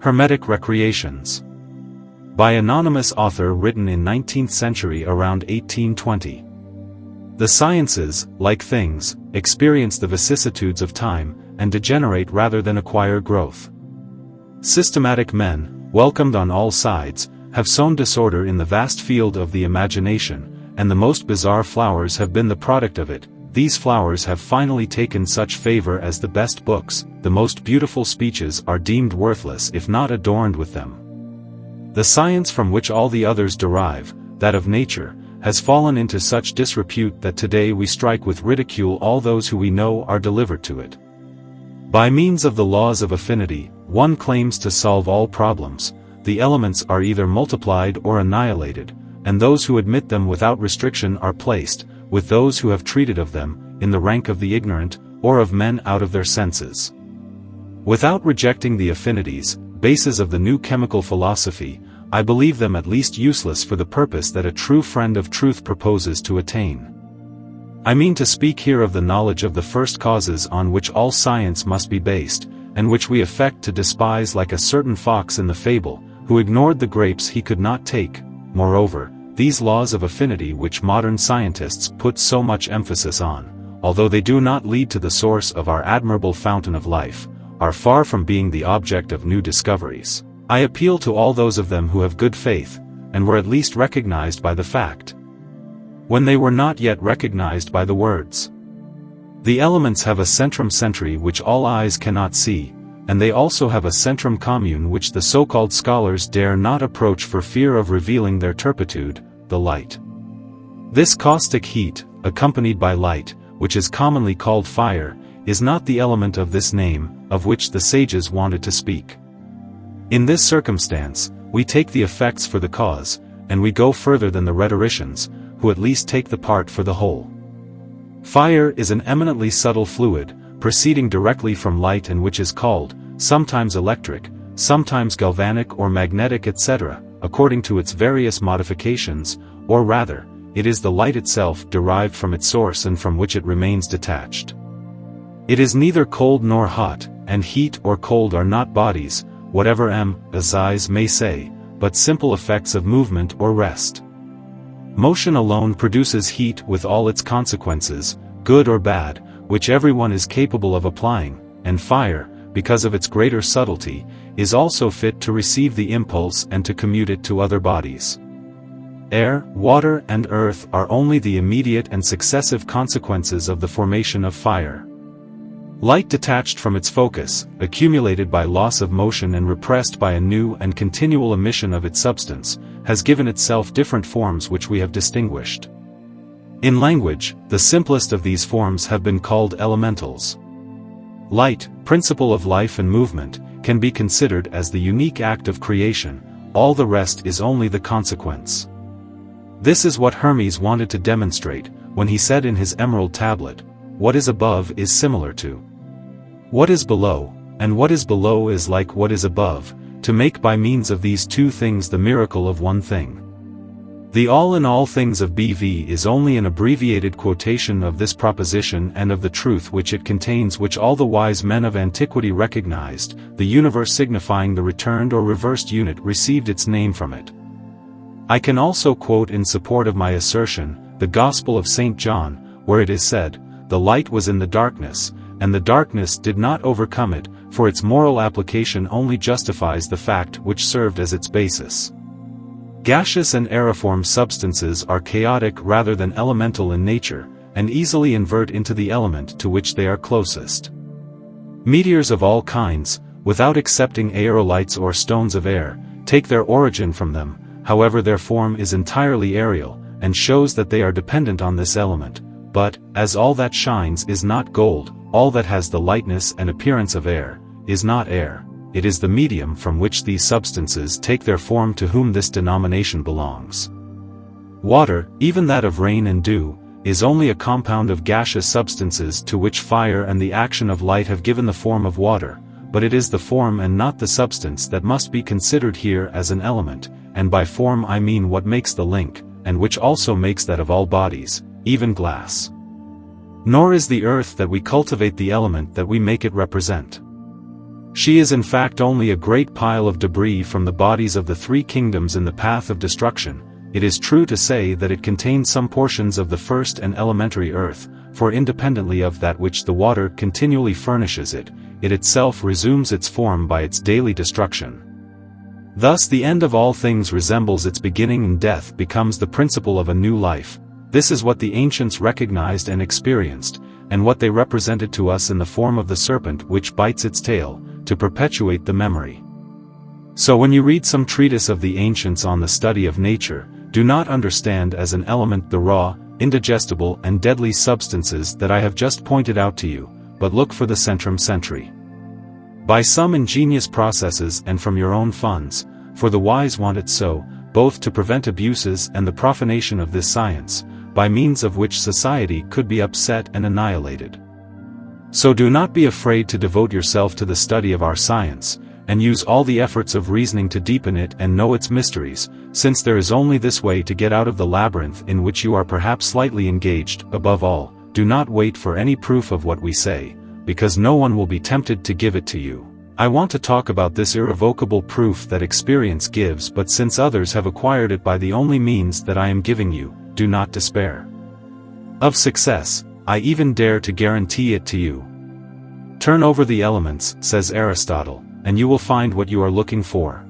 Hermetic Recreations. By anonymous author, written in 19th century around 1820. The sciences, like things, experience the vicissitudes of time, and degenerate rather than acquire growth. Systematic men, welcomed on all sides, have sown disorder in the vast field of the imagination, and the most bizarre flowers have been the product of it. These flowers have finally taken such favor as the best books, the most beautiful speeches are deemed worthless if not adorned with them. The science from which all the others derive, that of nature, has fallen into such disrepute that today we strike with ridicule all those who we know are delivered to it. By means of the laws of affinity, one claims to solve all problems. The elements are either multiplied or annihilated, and those who admit them without restriction are placed, with those who have treated of them, in the rank of the ignorant, or of men out of their senses. Without rejecting the affinities, bases of the new chemical philosophy, I believe them at least useless for the purpose that a true friend of truth proposes to attain. I mean to speak here of the knowledge of the first causes on which all science must be based, and which we affect to despise like a certain fox in the fable, who ignored the grapes he could not take. Moreover, these laws of affinity which modern scientists put so much emphasis on, although they do not lead to the source of our admirable fountain of life, are far from being the object of new discoveries. I appeal to all those of them who have good faith, and were at least recognized by the fact, when they were not yet recognized by the words. The elements have a centrum centri which all eyes cannot see, and they also have a centrum commune which the so-called scholars dare not approach for fear of revealing their turpitude, the light. This caustic heat, accompanied by light, which is commonly called fire, is not the element of this name, of which the sages wanted to speak. In this circumstance, we take the effects for the cause, and we go further than the rhetoricians, who at least take the part for the whole. Fire is an eminently subtle fluid, proceeding directly from light and which is called, sometimes electric, sometimes galvanic or magnetic etc., according to its various modifications, or rather, it is the light itself derived from its source and from which it remains detached. It is neither cold nor hot, and heat or cold are not bodies, whatever eyes may say, but simple effects of movement or rest. Motion alone produces heat with all its consequences, good or bad, which everyone is capable of applying, and fire, because of its greater subtlety, is also fit to receive the impulse and to commute it to other bodies. Air, water and earth are only the immediate and successive consequences of the formation of fire. Light detached from its focus, accumulated by loss of motion and repressed by a new and continual emission of its substance, has given itself different forms which we have distinguished. In language, the simplest of these forms have been called elementals. Light, principle of life and movement, can be considered as the unique act of creation, all the rest is only the consequence. This is what Hermes wanted to demonstrate, when he said in his emerald tablet, "What is above is similar to what is below, and what is below is like what is above, to make by means of these two things the miracle of one thing." The all in all things of BV is only an abbreviated quotation of this proposition and of the truth which it contains, which all the wise men of antiquity recognized. The universe signifying the returned or reversed unit received its name from it. I can also quote in support of my assertion, the Gospel of St. John, where it is said, "The light was in the darkness, and the darkness did not overcome it," for its moral application only justifies the fact which served as its basis. Gaseous and aeriform substances are chaotic rather than elemental in nature, and easily invert into the element to which they are closest. Meteors of all kinds, without excepting aerolites or stones of air, take their origin from them, however their form is entirely aerial, and shows that they are dependent on this element. But, as all that shines is not gold, all that has the lightness and appearance of air, is not air. It is the medium from which these substances take their form to whom this denomination belongs. Water, even that of rain and dew, is only a compound of gaseous substances to which fire and the action of light have given the form of water, but it is the form and not the substance that must be considered here as an element, and by form I mean what makes the link, and which also makes that of all bodies, even glass. Nor is the earth that we cultivate the element that we make it represent. She is in fact only a great pile of debris from the bodies of the three kingdoms in the path of destruction. It is true to say that it contains some portions of the first and elementary earth, for independently of that which the water continually furnishes it, it itself resumes its form by its daily destruction. Thus the end of all things resembles its beginning, and death becomes the principle of a new life. This is what the ancients recognized and experienced, and what they represented to us in the form of the serpent which bites its tail, to perpetuate the memory. So when you read some treatise of the ancients on the study of nature, do not understand as an element the raw, indigestible and deadly substances that I have just pointed out to you, but look for the centrum centri. By some ingenious processes and from your own funds, for the wise want it so, both to prevent abuses and the profanation of this science, by means of which society could be upset and annihilated. So do not be afraid to devote yourself to the study of our science, and use all the efforts of reasoning to deepen it and know its mysteries, since there is only this way to get out of the labyrinth in which you are perhaps slightly engaged. Above all, do not wait for any proof of what we say, because no one will be tempted to give it to you. I want to talk about this irrevocable proof that experience gives, but since others have acquired it by the only means that I am giving you, do not despair of success. I even dare to guarantee it to you. Turn over the elements, says Aristotle, and you will find what you are looking for.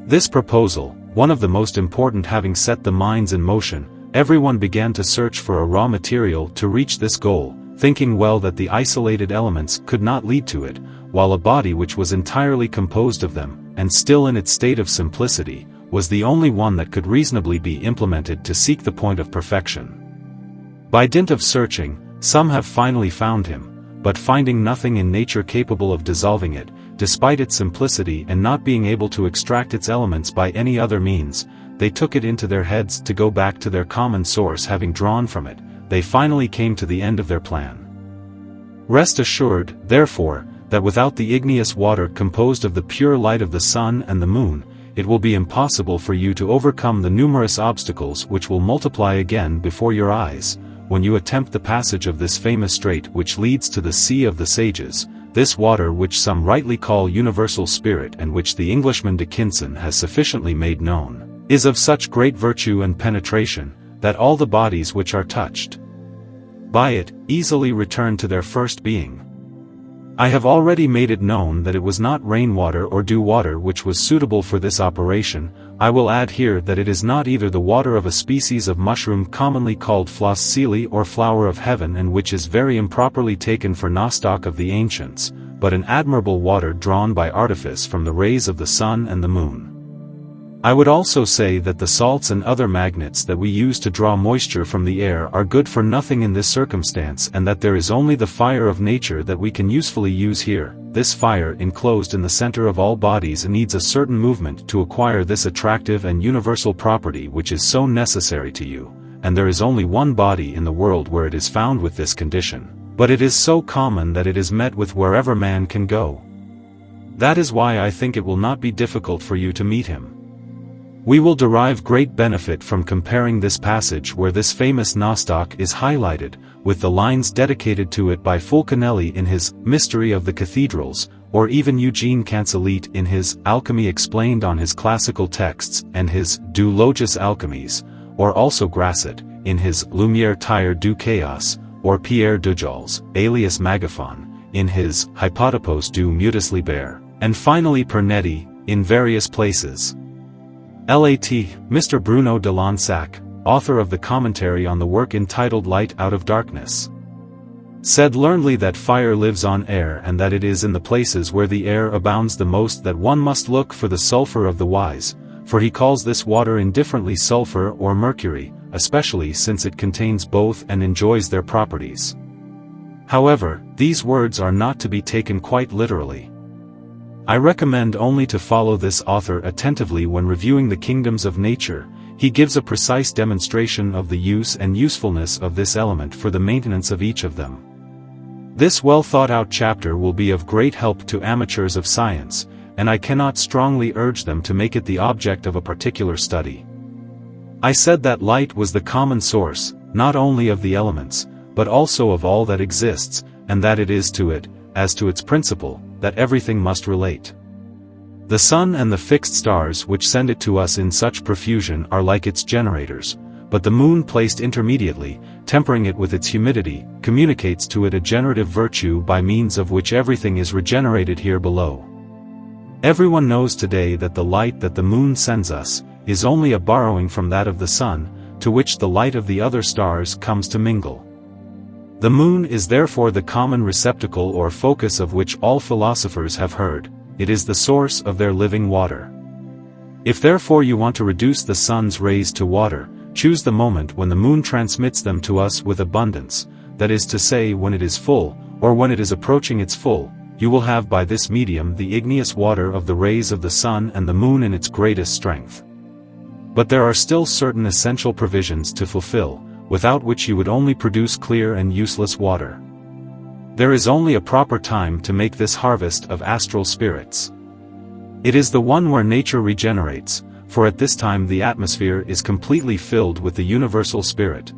This proposal, one of the most important, having set the minds in motion, everyone began to search for a raw material to reach this goal, thinking well that the isolated elements could not lead to it, while a body which was entirely composed of them, and still in its state of simplicity, was the only one that could reasonably be implemented to seek the point of perfection. By dint of searching, some have finally found him, but finding nothing in nature capable of dissolving it, despite its simplicity, and not being able to extract its elements by any other means, they took it into their heads to go back to their common source. Having drawn from it, they finally came to the end of their plan. Rest assured, therefore, that without the igneous water composed of the pure light of the sun and the moon, it will be impossible for you to overcome the numerous obstacles which will multiply again before your eyes, when you attempt the passage of this famous strait which leads to the Sea of the Sages. This water, which some rightly call universal spirit and which the Englishman Dickinson has sufficiently made known, is of such great virtue and penetration, that all the bodies which are touched by it easily return to their first being. I have already made it known that it was not rainwater or dew water which was suitable for this operation. I will add here that it is not either the water of a species of mushroom commonly called floceli or flower of heaven, and which is very improperly taken for nostoc of the ancients, but an admirable water drawn by artifice from the rays of the sun and the moon. I would also say that the salts and other magnets that we use to draw moisture from the air are good for nothing in this circumstance, and that there is only the fire of nature that we can usefully use here. This fire, enclosed in the center of all bodies, needs a certain movement to acquire this attractive and universal property which is so necessary to you, and there is only one body in the world where it is found with this condition, but it is so common that it is met with wherever man can go. That is why I think it will not be difficult for you to meet him. We will derive great benefit from comparing this passage where this famous nostoc is highlighted, with the lines dedicated to it by Fulcanelli in his Mystery of the Cathedrals, or even Eugene Cancelit in his Alchemy explained on his classical texts and his Du Logis Alchemies, or also Grasset, in his Lumière tire du Chaos, or Pierre Dujals, alias Magaphon, in his Hypotypos du Mutus Liber, and finally Pernetti, in various places. Lat. Mr. Bruno de Lansac, author of the commentary on the work entitled Light Out of Darkness, said learnedly that fire lives on air, and that it is in the places where the air abounds the most that one must look for the sulfur of the wise, for he calls this water indifferently sulfur or mercury, especially since it contains both and enjoys their properties. However, these words are not to be taken quite literally. I recommend only to follow this author attentively when reviewing the kingdoms of nature. He gives a precise demonstration of the use and usefulness of this element for the maintenance of each of them. This well thought out chapter will be of great help to amateurs of science, and I cannot strongly urge them to make it the object of a particular study. I said that light was the common source, not only of the elements, but also of all that exists, and that it is to it, as to its principle, that everything must relate. The sun and the fixed stars which send it to us in such profusion are like its generators, but the moon placed intermediately, tempering it with its humidity, communicates to it a generative virtue by means of which everything is regenerated here below. Everyone knows today that the light that the moon sends us is only a borrowing from that of the sun, to which the light of the other stars comes to mingle. The moon is therefore the common receptacle or focus of which all philosophers have heard. It is the source of their living water. If therefore you want to reduce the sun's rays to water, choose the moment when the moon transmits them to us with abundance, that is to say when it is full, or when it is approaching its full. You will have by this medium the igneous water of the rays of the sun and the moon in its greatest strength. But there are still certain essential provisions to fulfill, without which you would only produce clear and useless water. There is only a proper time to make this harvest of astral spirits. It is the one where nature regenerates, for at this time the atmosphere is completely filled with the universal spirit.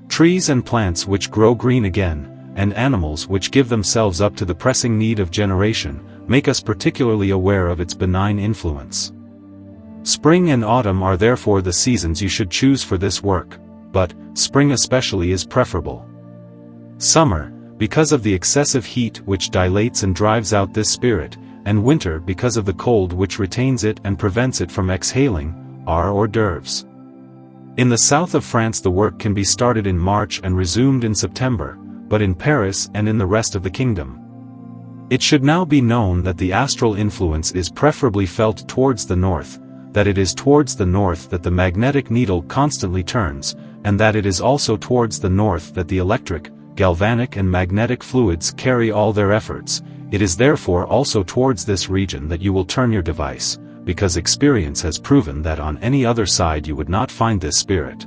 Trees and plants which grow green again, and animals which give themselves up to the pressing need of generation, make us particularly aware of its benign influence. Spring and autumn are therefore the seasons you should choose for this work, but spring especially is preferable. Summer, because of the excessive heat which dilates and drives out this spirit, and winter because of the cold which retains it and prevents it from exhaling, are hors d'oeuvres. In the south of France the work can be started in March and resumed in September, but in Paris and in the rest of the kingdom. It should now be known that the astral influence is preferably felt towards the north, that it is towards the north that the magnetic needle constantly turns, and that it is also towards the north that the electric, galvanic and magnetic fluids carry all their efforts. It is therefore also towards this region that you will turn your device, because experience has proven that on any other side you would not find this spirit.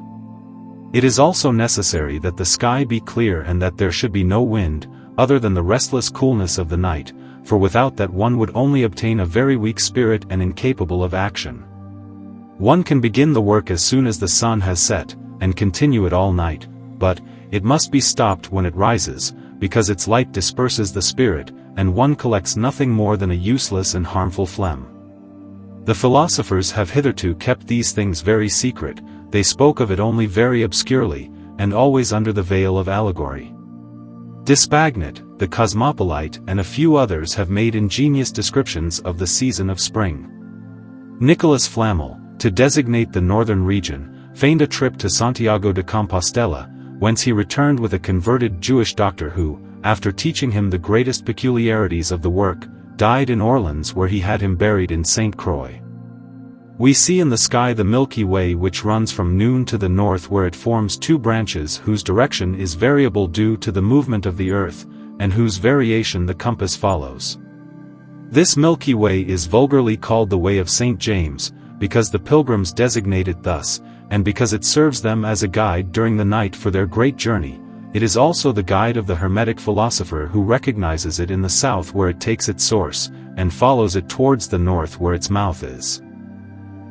It is also necessary that the sky be clear and that there should be no wind, other than the restless coolness of the night, for without that one would only obtain a very weak spirit and incapable of action. One can begin the work as soon as the sun has set, and continue it all night, but it must be stopped when it rises, because its light disperses the spirit, and one collects nothing more than a useless and harmful phlegm. The philosophers have hitherto kept these things very secret, they spoke of it only very obscurely, and always under the veil of allegory. Dispagnat, the cosmopolite and a few others have made ingenious descriptions of the season of spring. Nicolas Flamel, to designate the northern region, feigned a trip to Santiago de Compostela, whence he returned with a converted Jewish doctor who, after teaching him the greatest peculiarities of the work, died in Orleans where he had him buried in St. Croix. We see in the sky the Milky Way which runs from noon to the north where it forms two branches whose direction is variable due to the movement of the earth, and whose variation the compass follows. This Milky Way is vulgarly called the Way of St. James, because the pilgrims designate it thus, and because it serves them as a guide during the night for their great journey. It is also the guide of the Hermetic philosopher who recognizes it in the south where it takes its source, and follows it towards the north where its mouth is.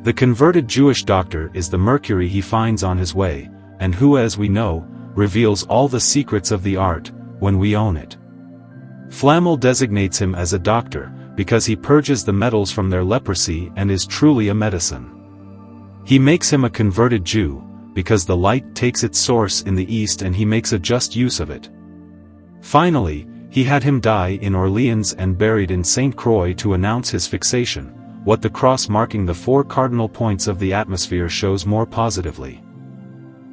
The converted Jewish doctor is the Mercury he finds on his way, and who, as we know, reveals all the secrets of the art, when we own it. Flamel designates him as a doctor, because he purges the metals from their leprosy and is truly a medicine. He makes him a converted Jew, because the light takes its source in the east and he makes a just use of it. Finally, he had him die in Orleans and buried in St. Croix to announce his fixation, what the cross marking the four cardinal points of the atmosphere shows more positively.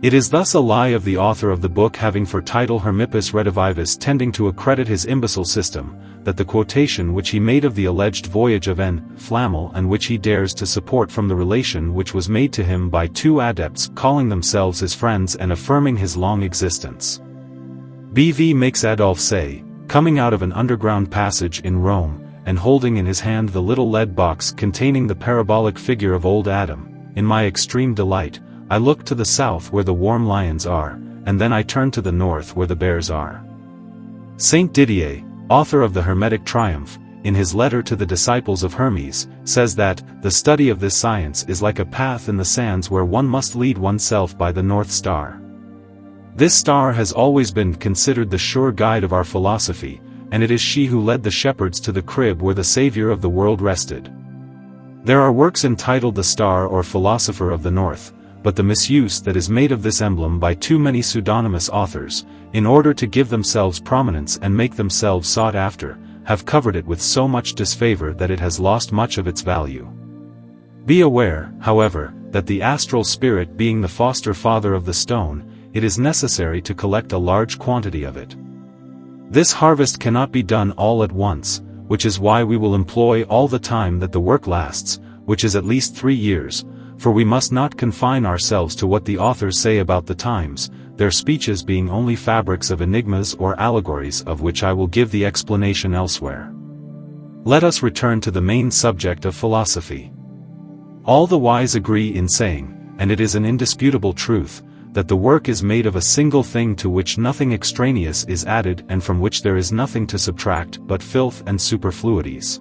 It is thus a lie of the author of the book having for title Hermippus Redivivus tending to accredit his imbecile system, that the quotation which he made of the alleged voyage of N. Flamel and which he dares to support from the relation which was made to him by two adepts calling themselves his friends and affirming his long existence. BV makes Adolphe say, coming out of an underground passage in Rome, and holding in his hand the little lead box containing the parabolic figure of old Adam, in my extreme delight, I looked to the south where the warm lions are, and then I turned to the north where the bears are. Saint Didier, author of the Hermetic Triumph, in his letter to the disciples of Hermes, says that, the study of this science is like a path in the sands where one must lead oneself by the North Star. This star has always been considered the sure guide of our philosophy, and it is she who led the shepherds to the crib where the Savior of the world rested. There are works entitled The Star or Philosopher of the North, but the misuse that is made of this emblem by too many pseudonymous authors, in order to give themselves prominence and make themselves sought after, have covered it with so much disfavor that it has lost much of its value. Be aware, however, that the astral spirit being the foster father of the stone, it is necessary to collect a large quantity of it. This harvest cannot be done all at once, which is why we will employ all the time that the work lasts, which is at least 3 years, for we must not confine ourselves to what the authors say about the times, their speeches being only fabrics of enigmas or allegories of which I will give the explanation elsewhere. Let us return to the main subject of philosophy. All the wise agree in saying, and it is an indisputable truth, that the work is made of a single thing to which nothing extraneous is added and from which there is nothing to subtract but filth and superfluities.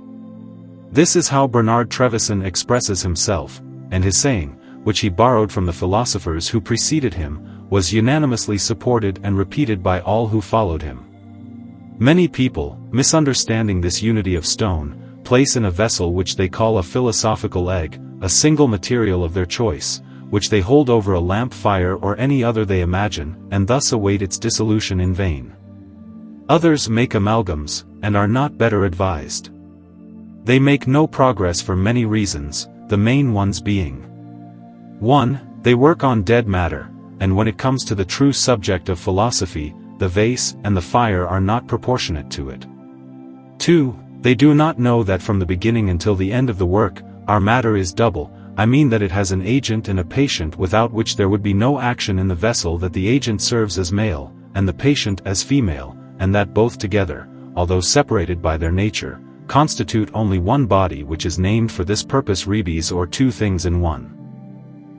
This is how Bernard Trevisan expresses himself, and his saying, which he borrowed from the philosophers who preceded him, was unanimously supported and repeated by all who followed him. Many people, misunderstanding this unity of stone, place in a vessel which they call a philosophical egg, a single material of their choice, which they hold over a lamp fire or any other they imagine, and thus await its dissolution in vain. Others make amalgams, and are not better advised. They make no progress for many reasons, the main ones being: 1. They work on dead matter, and when it comes to the true subject of philosophy, the vase and the fire are not proportionate to it. 2. They do not know that from the beginning until the end of the work, our matter is double, I mean that it has an agent and a patient without which there would be no action in the vessel, that the agent serves as male, and the patient as female, and that both together, although separated by their nature, constitute only one body, which is named for this purpose rebes, or two things in one.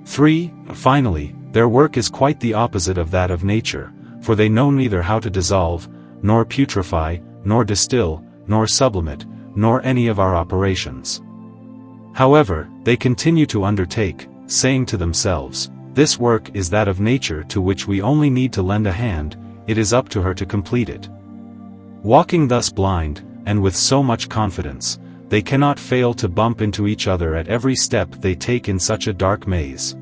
3. Finally, their work is quite the opposite of that of nature, for they know neither how to dissolve, nor putrefy, nor distill, nor sublimate, nor any of our operations. However, they continue to undertake, saying to themselves, this work is that of nature to which we only need to lend a hand, it is up to her to complete it. Walking thus blind, and with so much confidence, they cannot fail to bump into each other at every step they take in such a dark maze.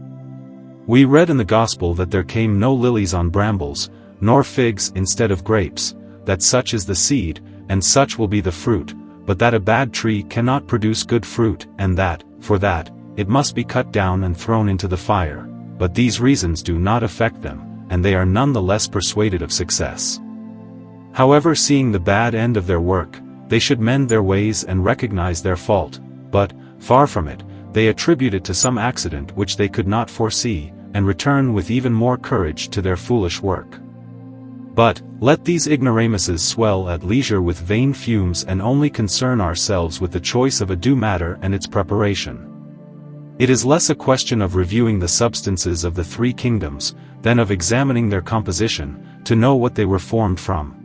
We read in the Gospel that there came no lilies on brambles, nor figs instead of grapes, that such is the seed, and such will be the fruit, but that a bad tree cannot produce good fruit, and that, for that, it must be cut down and thrown into the fire, but these reasons do not affect them, and they are none the less persuaded of success. However, seeing the bad end of their work, they should mend their ways and recognize their fault, but, far from it, they attribute it to some accident which they could not foresee, and return with even more courage to their foolish work. But, let these ignoramuses swell at leisure with vain fumes, and only concern ourselves with the choice of a due matter and its preparation. It is less a question of reviewing the substances of the three kingdoms, than of examining their composition, to know what they were formed from.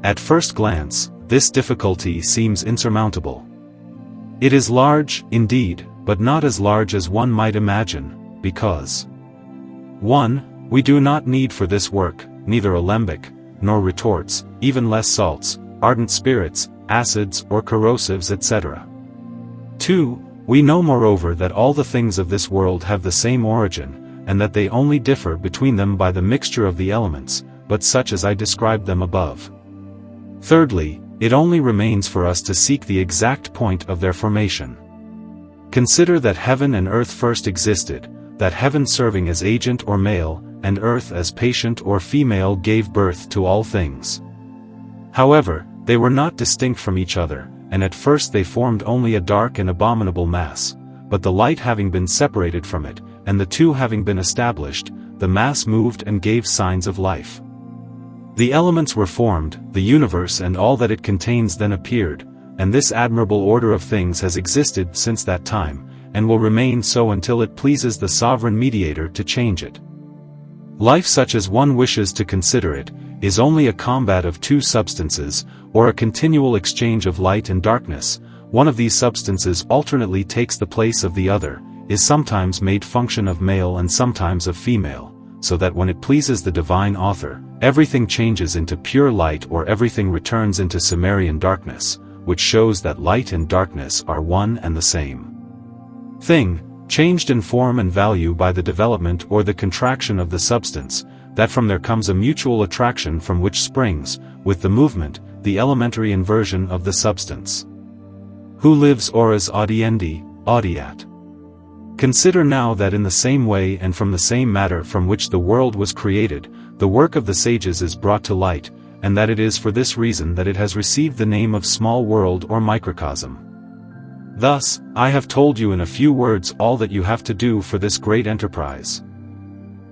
At first glance, this difficulty seems insurmountable. It is large, indeed, but not as large as one might imagine, because 1. We do not need for this work, neither alembic, nor retorts, even less salts, ardent spirits, acids or corrosives, etc. 2. We know moreover that all the things of this world have the same origin, and that they only differ between them by the mixture of the elements, but such as I described them above. Thirdly, it only remains for us to seek the exact point of their formation. Consider that heaven and earth first existed, that heaven serving as agent or male, and earth as patient or female gave birth to all things. However, they were not distinct from each other, and at first they formed only a dark and abominable mass, but the light having been separated from it, and the two having been established, the mass moved and gave signs of life. The elements were formed, the universe and all that it contains then appeared, and this admirable order of things has existed since that time, and will remain so until it pleases the sovereign mediator to change it. Life such as one wishes to consider it, is only a combat of two substances, or a continual exchange of light and darkness. One of these substances alternately takes the place of the other, is sometimes made function of male and sometimes of female, so that when it pleases the divine author, everything changes into pure light or everything returns into Sumerian darkness, which shows that light and darkness are one and the same thing, changed in form and value by the development or the contraction of the substance, that from there comes a mutual attraction from which springs, with the movement, the elementary inversion of the substance. Who lives auras audiendi, audiat. Consider now that in the same way and from the same matter from which the world was created, the work of the sages is brought to light, and that it is for this reason that it has received the name of small world or microcosm. Thus, I have told you in a few words all that you have to do for this great enterprise.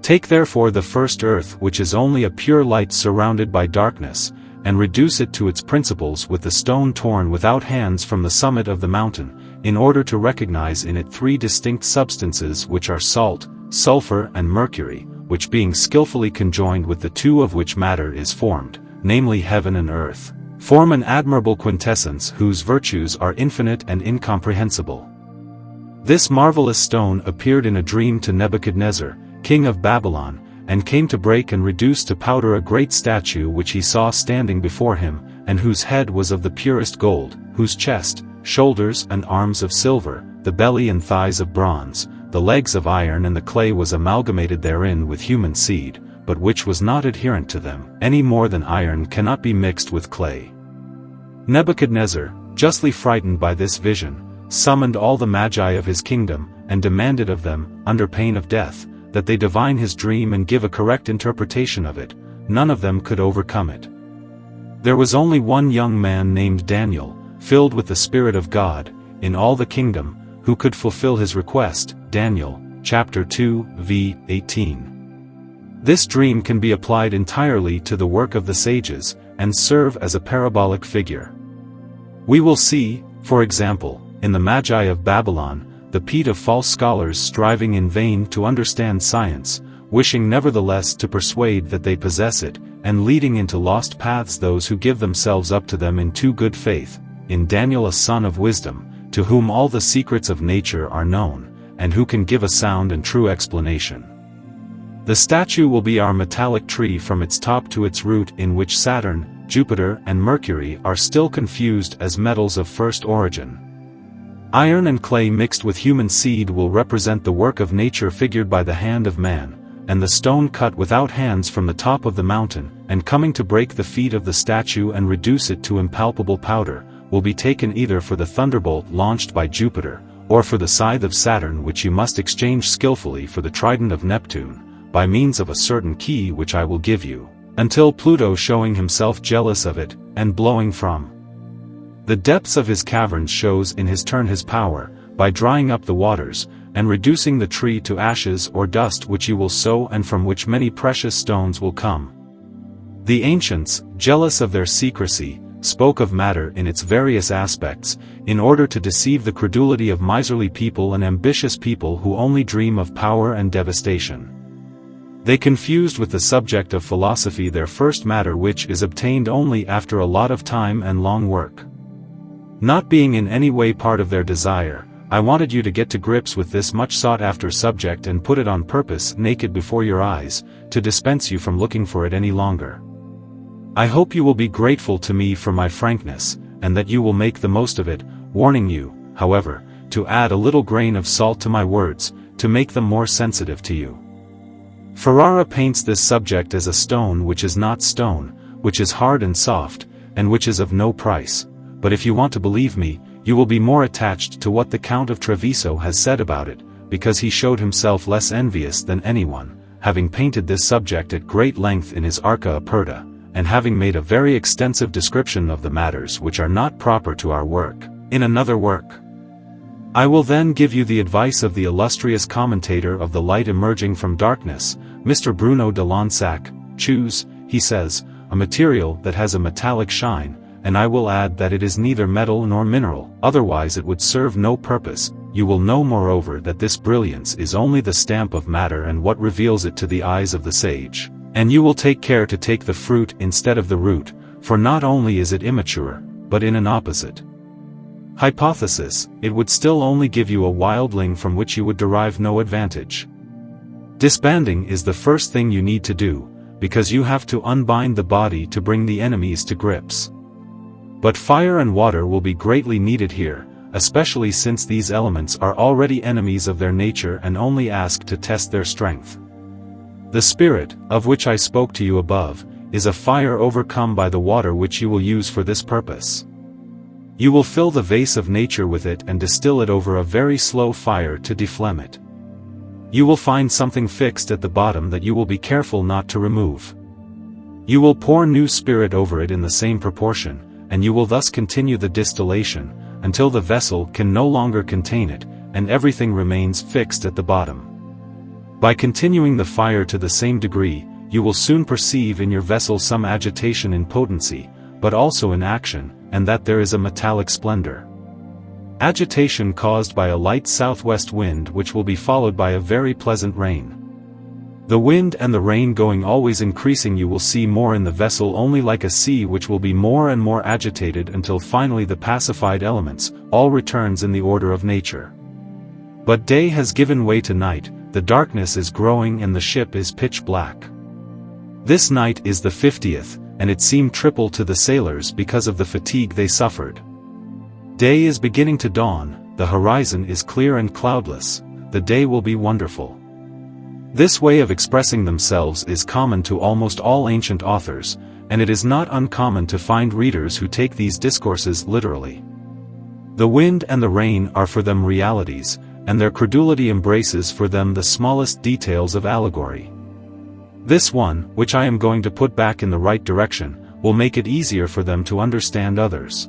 Take therefore the first earth, which is only a pure light surrounded by darkness, and reduce it to its principles with the stone torn without hands from the summit of the mountain, in order to recognize in it three distinct substances which are salt, sulfur and mercury, which being skillfully conjoined with the two of which matter is formed, namely heaven and earth, form an admirable quintessence whose virtues are infinite and incomprehensible. This marvelous stone appeared in a dream to Nebuchadnezzar, king of Babylon, and came to break and reduce to powder a great statue which he saw standing before him, and whose head was of the purest gold, whose chest, shoulders and arms of silver, the belly and thighs of bronze, the legs of iron, and the clay was amalgamated therein with human seed, but which was not adherent to them, any more than iron cannot be mixed with clay. Nebuchadnezzar, justly frightened by this vision, summoned all the magi of his kingdom, and demanded of them, under pain of death, that they divine his dream and give a correct interpretation of it. None of them could overcome it. There was only one young man named Daniel, filled with the Spirit of God, in all the kingdom, who could fulfill his request. Daniel, chapter 2, v. 18. This dream can be applied entirely to the work of the sages, and serve as a parabolic figure. We will see, for example, in the Magi of Babylon, the pit of false scholars striving in vain to understand science, wishing nevertheless to persuade that they possess it, and leading into lost paths those who give themselves up to them in too good faith. In Daniel, a son of wisdom, to whom all the secrets of nature are known, and who can give a sound and true explanation. The statue will be our metallic tree from its top to its root, in which Saturn, Jupiter and Mercury are still confused as metals of first origin. Iron and clay mixed with human seed will represent the work of nature figured by the hand of man, and the stone cut without hands from the top of the mountain, and coming to break the feet of the statue and reduce it to impalpable powder, will be taken either for the thunderbolt launched by Jupiter, or for the scythe of Saturn, which you must exchange skillfully for the trident of Neptune, by means of a certain key which I will give you, until Pluto, showing himself jealous of it, and blowing from the depths of his caverns, shows in his turn his power, by drying up the waters, and reducing the tree to ashes or dust, which you will sow and from which many precious stones will come. The ancients, jealous of their secrecy, spoke of matter in its various aspects, in order to deceive the credulity of miserly people and ambitious people who only dream of power and devastation. They confused with the subject of philosophy their first matter, which is obtained only after a lot of time and long work. Not being in any way part of their desire, I wanted you to get to grips with this much sought-after subject and put it on purpose naked before your eyes, to dispense you from looking for it any longer. I hope you will be grateful to me for my frankness, and that you will make the most of it, warning you, however, to add a little grain of salt to my words, to make them more sensitive to you. Ferrara paints this subject as a stone which is not stone, which is hard and soft, and which is of no price. But if you want to believe me, you will be more attached to what the Count of Treviso has said about it, because he showed himself less envious than anyone, having painted this subject at great length in his Arca Aperta, and having made a very extensive description of the matters which are not proper to our work, in another work. I will then give you the advice of the illustrious commentator of the light emerging from darkness, Mr. Bruno de Lansac. Choose, he says, a material that has a metallic shine, and I will add that it is neither metal nor mineral, otherwise it would serve no purpose. You will know moreover that this brilliance is only the stamp of matter and what reveals it to the eyes of the sage, and you will take care to take the fruit instead of the root, for not only is it immature, but in an opposite hypothesis, it would still only give you a wildling from which you would derive no advantage. Disbanding is the first thing you need to do, because you have to unbind the body to bring the enemies to grips. But fire and water will be greatly needed here, especially since these elements are already enemies of their nature and only ask to test their strength. The spirit, of which I spoke to you above, is a fire overcome by the water which you will use for this purpose. You will fill the vase of nature with it and distill it over a very slow fire to deflame it. You will find something fixed at the bottom that you will be careful not to remove. You will pour new spirit over it in the same proportion, and you will thus continue the distillation, until the vessel can no longer contain it, and everything remains fixed at the bottom. By continuing the fire to the same degree, you will soon perceive in your vessel some agitation in potency, but also in action, and that there is a metallic splendor. Agitation caused by a light southwest wind which will be followed by a very pleasant rain. The wind and the rain going always increasing, you will see more in the vessel only like a sea which will be more and more agitated until finally the pacified elements, all returns in the order of nature. But day has given way to night, the darkness is growing and the ship is pitch black. This night is the 50th, and it seemed triple to the sailors because of the fatigue they suffered. Day is beginning to dawn, the horizon is clear and cloudless, the day will be wonderful. This way of expressing themselves is common to almost all ancient authors, and it is not uncommon to find readers who take these discourses literally. The wind and the rain are for them realities, and their credulity embraces for them the smallest details of allegory. This one, which I am going to put back in the right direction, will make it easier for them to understand others.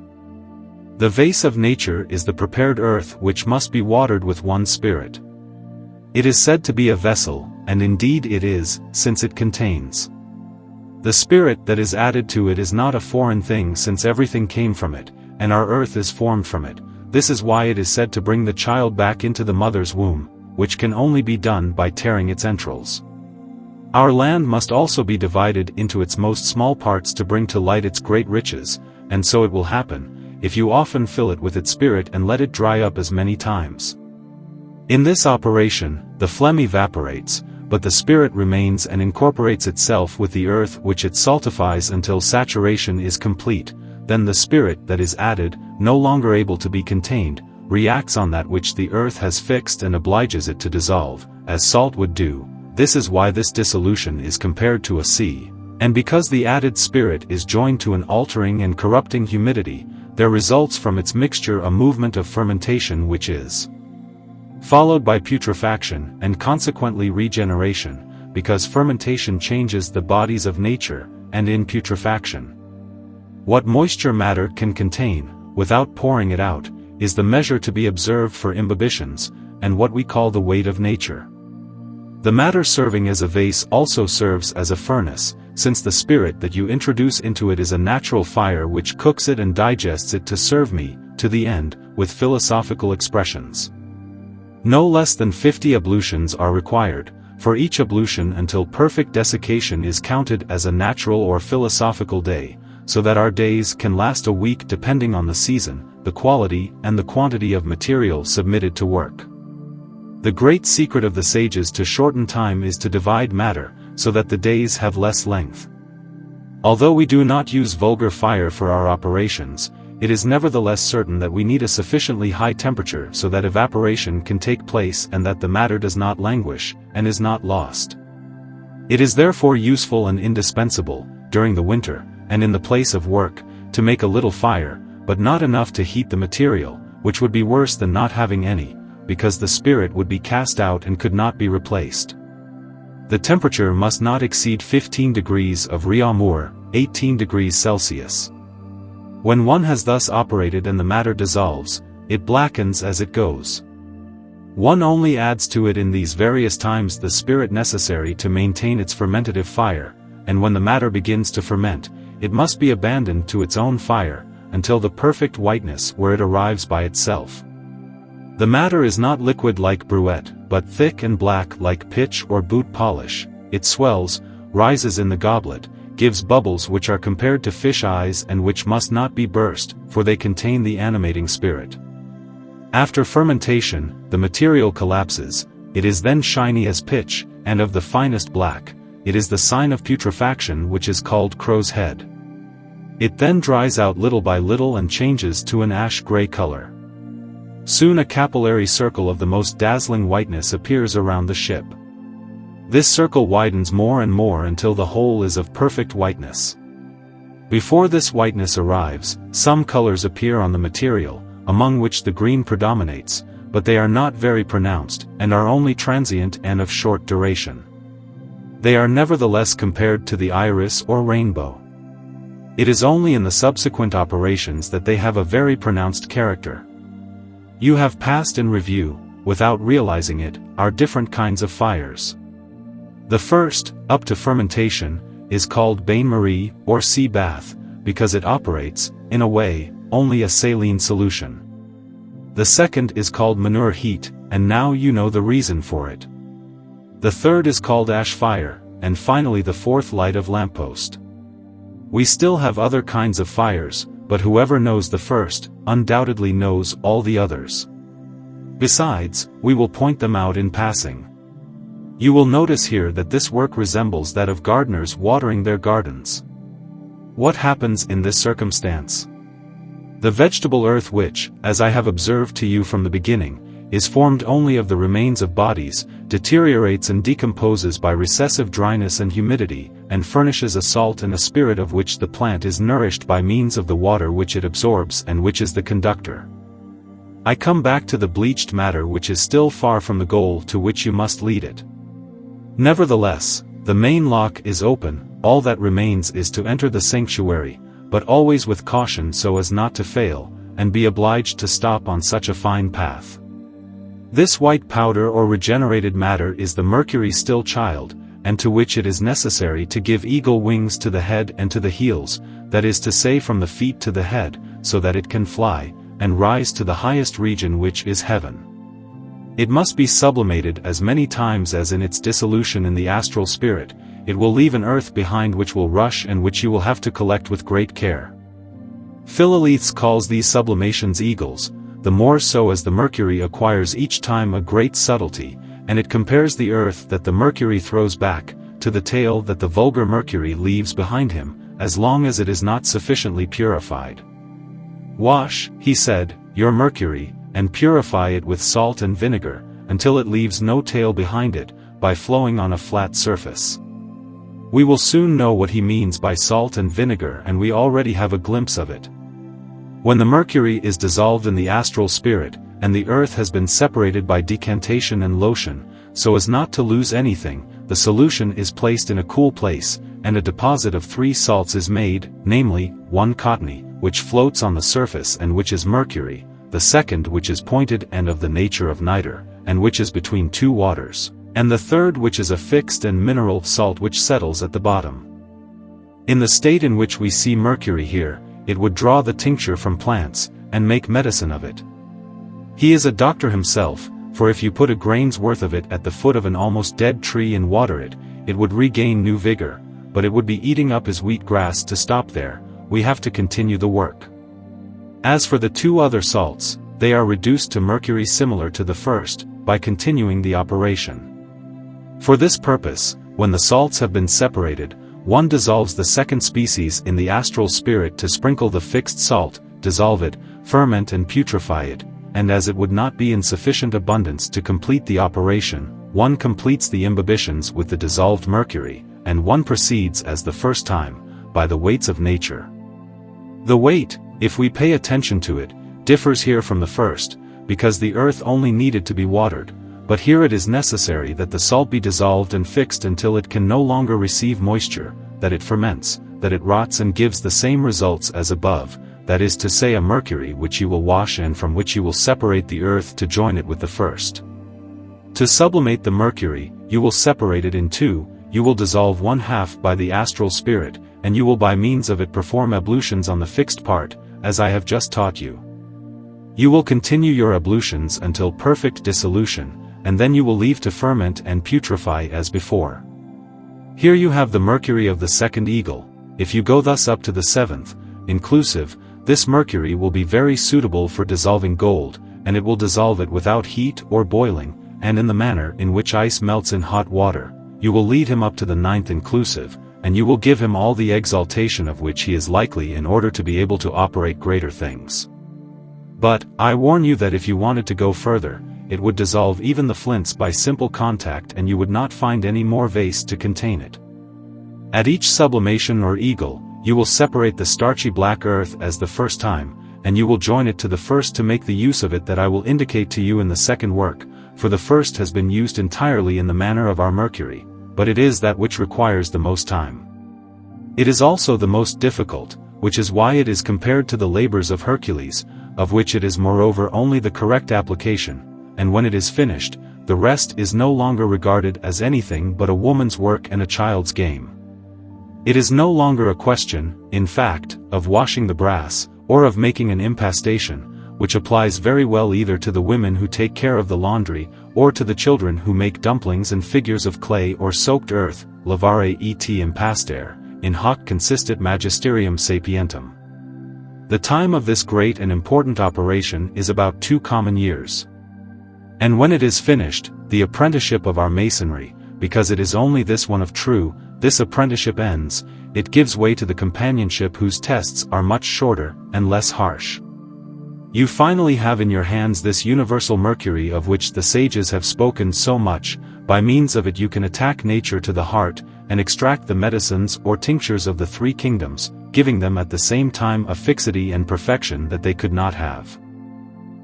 The vase of nature is the prepared earth which must be watered with one spirit. It is said to be a vessel, and indeed it is, since it contains. The spirit that is added to it is not a foreign thing, since everything came from it, and our earth is formed from it. This is why it is said to bring the child back into the mother's womb, which can only be done by tearing its entrails. Our land must also be divided into its most small parts to bring to light its great riches, and so it will happen, if you often fill it with its spirit and let it dry up as many times. In this operation, the phlegm evaporates, but the spirit remains and incorporates itself with the earth which it saltifies until saturation is complete. Then the spirit that is added, no longer able to be contained, reacts on that which the earth has fixed and obliges it to dissolve, as salt would do. This is why this dissolution is compared to a sea, and because the added spirit is joined to an altering and corrupting humidity, there results from its mixture a movement of fermentation which is followed by putrefaction and consequently regeneration, because fermentation changes the bodies of nature, and in putrefaction, what moisture matter can contain, without pouring it out, is the measure to be observed for imbibitions, and what we call the weight of nature. The matter serving as a vase also serves as a furnace, since the spirit that you introduce into it is a natural fire which cooks it and digests it to serve me, to the end, with philosophical expressions. No less than 50 ablutions are required, for each ablution until perfect desiccation is counted as a natural or philosophical day, so that our days can last a week depending on the season, the quality and the quantity of material submitted to work. The great secret of the sages to shorten time is to divide matter, so that the days have less length. Although we do not use vulgar fire for our operations, it is nevertheless certain that we need a sufficiently high temperature so that evaporation can take place and that the matter does not languish, and is not lost. It is therefore useful and indispensable, during the winter, and in the place of work, to make a little fire, but not enough to heat the material, which would be worse than not having any, because the spirit would be cast out and could not be replaced. The temperature must not exceed 15 degrees of Réaumur, 18 degrees Celsius. When one has thus operated and the matter dissolves, it blackens as it goes. One only adds to it in these various times the spirit necessary to maintain its fermentative fire, and when the matter begins to ferment, it must be abandoned to its own fire, until the perfect whiteness where it arrives by itself. The matter is not liquid like bruette, but thick and black like pitch or boot polish. It swells, rises in the goblet, gives bubbles which are compared to fish eyes and which must not be burst, for they contain the animating spirit. After fermentation, the material collapses, it is then shiny as pitch, and of the finest black. It is the sign of putrefaction, which is called crow's head. It then dries out little by little and changes to an ash-gray color. Soon a capillary circle of the most dazzling whiteness appears around the ship. This circle widens more and more until the whole is of perfect whiteness. Before this whiteness arrives, some colors appear on the material, among which the green predominates, but they are not very pronounced, and are only transient and of short duration. They are nevertheless compared to the iris or rainbow. It is only in the subsequent operations that they have a very pronounced character. You have passed in review, without realizing it, our different kinds of fires. The first, up to fermentation, is called bain-marie, or sea bath, because it operates, in a way, only a saline solution. The second is called manure heat, and now you know the reason for it. The third is called ash fire, and finally the fourth light of lamppost. We still have other kinds of fires, but whoever knows the first, undoubtedly knows all the others. Besides, we will point them out in passing. You will notice here that this work resembles that of gardeners watering their gardens. What happens in this circumstance? The vegetable earth which, as I have observed to you from the beginning, is formed only of the remains of bodies, deteriorates and decomposes by recessive dryness and humidity, and furnishes a salt and a spirit of which the plant is nourished by means of the water which it absorbs and which is the conductor. I come back to the bleached matter which is still far from the goal to which you must lead it. Nevertheless, the main lock is open, all that remains is to enter the sanctuary, but always with caution so as not to fail, and be obliged to stop on such a fine path. This white powder or regenerated matter is the mercury still child, and to which it is necessary to give eagle wings to the head and to the heels, that is to say from the feet to the head, so that it can fly, and rise to the highest region which is heaven. It must be sublimated as many times as in its dissolution in the astral spirit, it will leave an earth behind which will rush and which you will have to collect with great care. Philalethes calls these sublimations eagles, the more so as the mercury acquires each time a great subtlety, and it compares the earth that the mercury throws back, to the tail that the vulgar mercury leaves behind him, as long as it is not sufficiently purified. Wash, he said, your mercury, and purify it with salt and vinegar, until it leaves no tail behind it, by flowing on a flat surface. We will soon know what he means by salt and vinegar, and we already have a glimpse of it. When the mercury is dissolved in the astral spirit, and the earth has been separated by decantation and lotion, so as not to lose anything, the solution is placed in a cool place, and a deposit of 3 salts is made, namely, 1 cottony, which floats on the surface and which is mercury, the second which is pointed and of the nature of nitre, and which is between 2 waters, and the third which is a fixed and mineral salt which settles at the bottom. In the state in which we see mercury here, it would draw the tincture from plants, and make medicine of it. He is a doctor himself, for if you put a grain's worth of it at the foot of an almost dead tree and water it, it would regain new vigor, but it would be eating up his wheat grass to stop there. We have to continue the work. As for the 2 other salts, they are reduced to mercury similar to the first, by continuing the operation. For this purpose, when the salts have been separated, one dissolves the second species in the astral spirit to sprinkle the fixed salt, dissolve it, ferment and putrefy it, and as it would not be in sufficient abundance to complete the operation, one completes the imbibitions with the dissolved mercury, and one proceeds as the first time, by the weights of nature. The weight, if we pay attention to it, differs here from the first, because the earth only needed to be watered, but here it is necessary that the salt be dissolved and fixed until it can no longer receive moisture, that it ferments, that it rots and gives the same results as above, that is to say a mercury which you will wash and from which you will separate the earth to join it with the first. To sublimate the mercury, you will separate it in 2, you will dissolve 1/2 by the astral spirit, and you will by means of it perform ablutions on the fixed part, as I have just taught you. You will continue your ablutions until perfect dissolution, and then you will leave to ferment and putrefy as before. Here you have the mercury of the second eagle. If you go thus up to the 7th, inclusive, this mercury will be very suitable for dissolving gold, and it will dissolve it without heat or boiling, and in the manner in which ice melts in hot water, you will lead him up to the ninth inclusive, and you will give him all the exaltation of which he is likely in order to be able to operate greater things. But, I warn you that if you wanted to go further, it would dissolve even the flints by simple contact and you would not find any more vase to contain it. At each sublimation or eagle, you will separate the starchy black earth as the first time, and you will join it to the first to make the use of it that I will indicate to you in the second work, for the first has been used entirely in the manner of our mercury, but it is that which requires the most time. It is also the most difficult, which is why it is compared to the labors of Hercules, of which it is moreover only the correct application, and when it is finished, the rest is no longer regarded as anything but a woman's work and a child's game. It is no longer a question, in fact, of washing the brass, or of making an impastation, which applies very well either to the women who take care of the laundry, or to the children who make dumplings and figures of clay or soaked earth, lavare et impaster, in hoc consistit magisterium sapientum. The time of this great and important operation is about 2 common years. And when it is finished, the apprenticeship of our masonry, because it is only this one of true, this apprenticeship ends, it gives way to the companionship whose tests are much shorter, and less harsh. You finally have in your hands this universal mercury of which the sages have spoken so much. By means of it you can attack nature to the heart, and extract the medicines or tinctures of the 3 kingdoms, giving them at the same time a fixity and perfection that they could not have.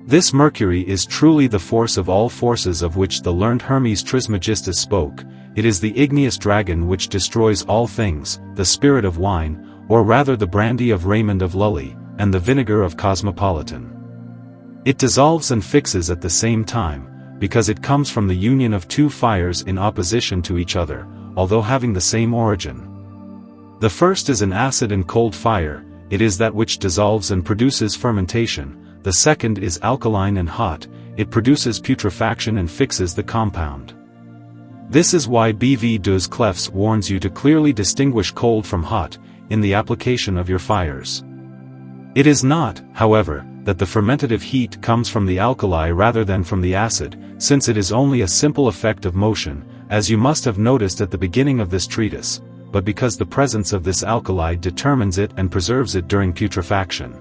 This mercury is truly the force of all forces of which the learned Hermes Trismegistus spoke. It is the igneous dragon which destroys all things, the spirit of wine, or rather the brandy of Raymond of Lully, and the vinegar of Cosmopolitan. It dissolves and fixes at the same time, because it comes from the union of 2 fires in opposition to each other, although having the same origin. The first is an acid and cold fire, it is that which dissolves and produces fermentation. The second is alkaline and hot, it produces putrefaction and fixes the compound. This is why B.V. Deux Clefs warns you to clearly distinguish cold from hot, in the application of your fires. It is not, however, that the fermentative heat comes from the alkali rather than from the acid, since it is only a simple effect of motion, as you must have noticed at the beginning of this treatise, but because the presence of this alkali determines it and preserves it during putrefaction.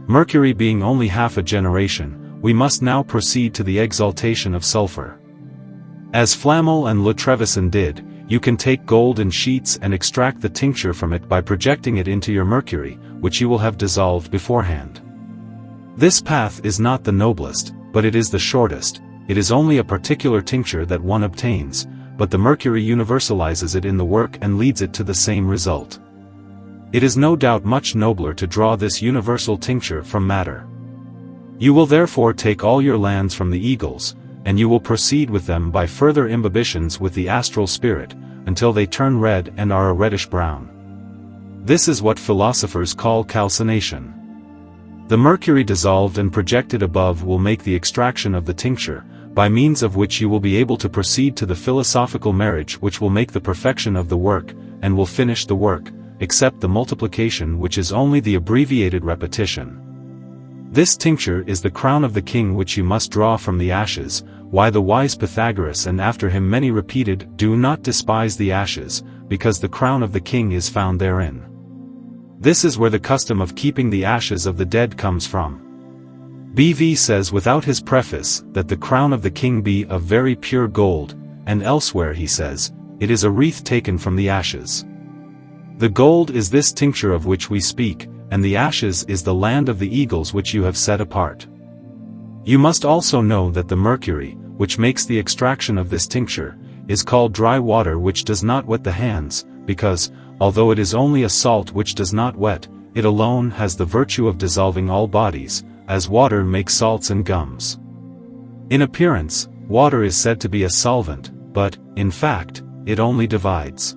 Mercury being only half a generation, we must now proceed to the exaltation of sulfur. As Flamel and Le Trevisan did, you can take gold in sheets and extract the tincture from it by projecting it into your mercury, which you will have dissolved beforehand. This path is not the noblest, but it is the shortest. It is only a particular tincture that one obtains, but the mercury universalizes it in the work and leads it to the same result. It is no doubt much nobler to draw this universal tincture from matter. You will therefore take all your lands from the eagles, and you will proceed with them by further imbibitions with the astral spirit, until they turn red and are a reddish-brown. This is what philosophers call calcination. The mercury dissolved and projected above will make the extraction of the tincture, by means of which you will be able to proceed to the philosophical marriage which will make the perfection of the work, and will finish the work, except the multiplication which is only the abbreviated repetition. This tincture is the crown of the king which you must draw from the ashes, why the wise Pythagoras and after him many repeated, "Do not despise the ashes, because the crown of the king is found therein." This is where the custom of keeping the ashes of the dead comes from. B.V. says without his preface that the crown of the king be of very pure gold, and elsewhere he says, it is a wreath taken from the ashes. The gold is this tincture of which we speak, and the ashes is the land of the eagles which you have set apart. You must also know that the mercury, which makes the extraction of this tincture, is called dry water which does not wet the hands, because, although it is only a salt which does not wet, it alone has the virtue of dissolving all bodies, as water makes salts and gums. In appearance, water is said to be a solvent, but, in fact, it only divides.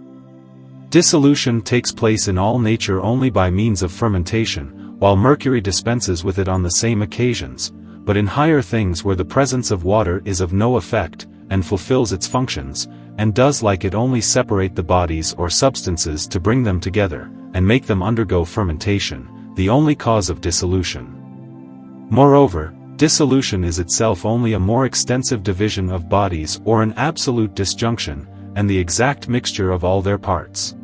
Dissolution takes place in all nature only by means of fermentation, while mercury dispenses with it on the same occasions, but in higher things where the presence of water is of no effect, and fulfills its functions, and does like it only separate the bodies or substances to bring them together, and make them undergo fermentation, the only cause of dissolution. Moreover, dissolution is itself only a more extensive division of bodies or an absolute disjunction, and the exact mixture of all their parts.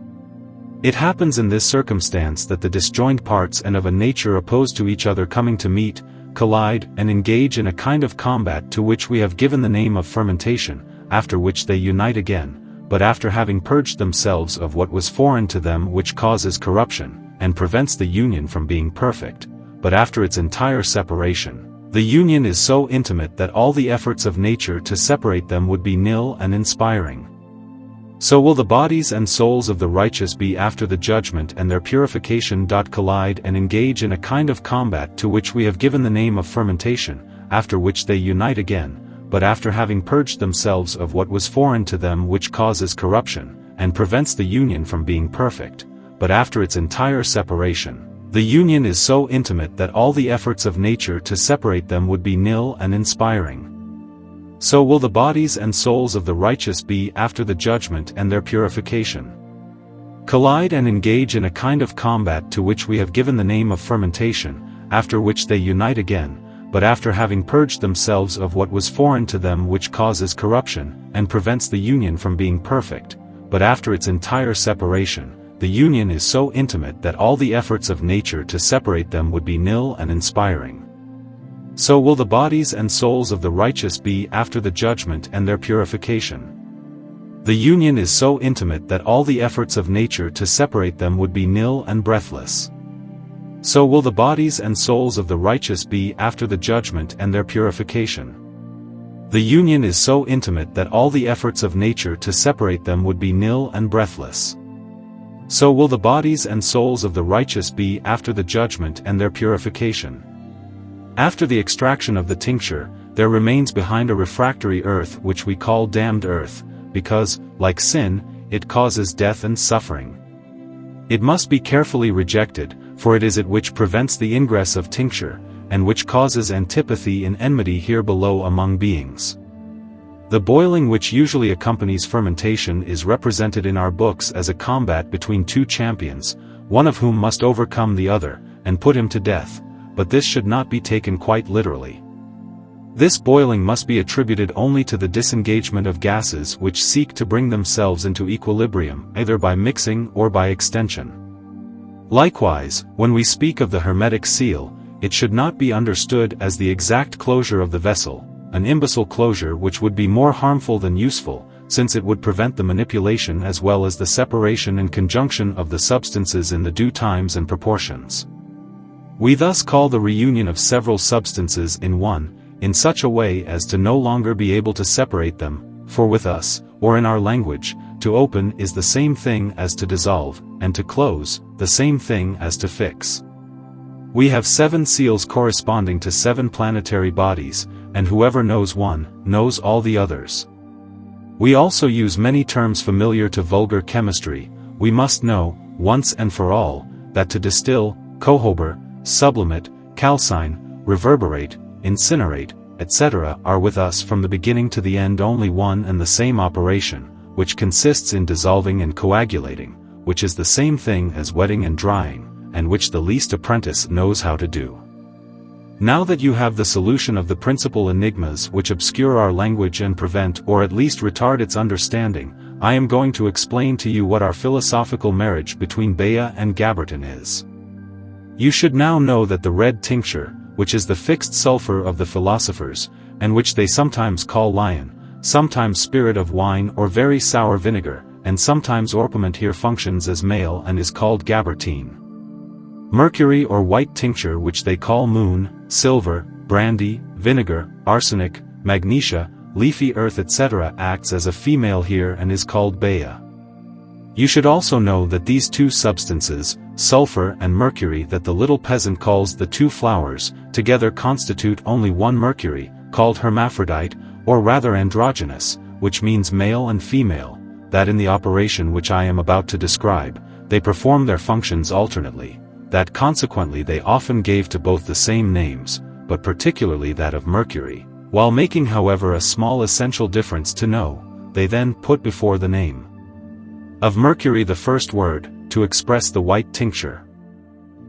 It happens in this circumstance that the disjoined parts and of a nature opposed to each other coming to meet, collide, and engage in a kind of combat to which we have given the name of fermentation, after which they unite again, but after having purged themselves of what was foreign to them which causes corruption, and prevents the union from being perfect, but after its entire separation. The union is so intimate that all the efforts of nature to separate them would be nil and inspiring. So will the bodies and souls of the righteous be after the judgment and their purification. Collide and engage in a kind of combat to which we have given the name of fermentation, after which they unite again, but after having purged themselves of what was foreign to them which causes corruption, and prevents the union from being perfect, but after its entire separation. The union is so intimate that all the efforts of nature to separate them would be nil and inspiring. So will the bodies and souls of the righteous be after the judgment and their purification. Collide and engage in a kind of combat to which we have given the name of fermentation, after which they unite again, but after having purged themselves of what was foreign to them which causes corruption, and prevents the union from being perfect, but after its entire separation. The union is so intimate that all the efforts of nature to separate them would be nil and inspiring. So will the bodies and souls of the righteous be after the judgment and their purification. The union is so intimate that all the efforts of nature to separate them would be nil and breathless. So will the bodies and souls of the righteous be after the judgment and their purification. The union is so intimate that all the efforts of nature to separate them would be nil and breathless. So will the bodies and souls of the righteous be after the judgment and their purification. After the extraction of the tincture, there remains behind a refractory earth which we call damned earth, because, like sin, it causes death and suffering. It must be carefully rejected, for it is it which prevents the ingress of tincture, and which causes antipathy and enmity here below among beings. The boiling which usually accompanies fermentation is represented in our books as a combat between two champions, one of whom must overcome the other, and put him to death, but this should not be taken quite literally. This boiling must be attributed only to the disengagement of gases which seek to bring themselves into equilibrium, either by mixing or by extension. Likewise, when we speak of the Hermetic seal, it should not be understood as the exact closure of the vessel, an imbecile closure which would be more harmful than useful, since it would prevent the manipulation as well as the separation and conjunction of the substances in the due times and proportions. We thus call the reunion of several substances in one, in such a way as to no longer be able to separate them, for with us, or in our language, to open is the same thing as to dissolve, and to close, the same thing as to fix. We have 7 seals corresponding to 7 planetary bodies, and whoever knows one, knows all the others. We also use many terms familiar to vulgar chemistry. We must know, once and for all, that to distill, cohober, sublimate, calcine, reverberate, incinerate, etc. are with us from the beginning to the end only one and the same operation, which consists in dissolving and coagulating, which is the same thing as wetting and drying, and which the least apprentice knows how to do. Now that you have the solution of the principal enigmas which obscure our language and prevent or at least retard its understanding, I am going to explain to you what our philosophical marriage between Bea and Gaberton is. You should now know that the red tincture, which is the fixed sulfur of the philosophers, and which they sometimes call lion, sometimes spirit of wine or very sour vinegar, and sometimes orpiment here functions as male and is called gabertine. Mercury or white tincture which they call moon, silver, brandy, vinegar, arsenic, magnesia, leafy earth etc. acts as a female here and is called Bea. You should also know that these two substances, sulfur and mercury that the little peasant calls the 2 flowers, together constitute only one mercury, called hermaphrodite, or rather androgynous, which means male and female, that in the operation which I am about to describe, they perform their functions alternately, that consequently they often gave to both the same names, but particularly that of mercury, while making however a small essential difference to know, they then put before the name of mercury the first word, to express the white tincture.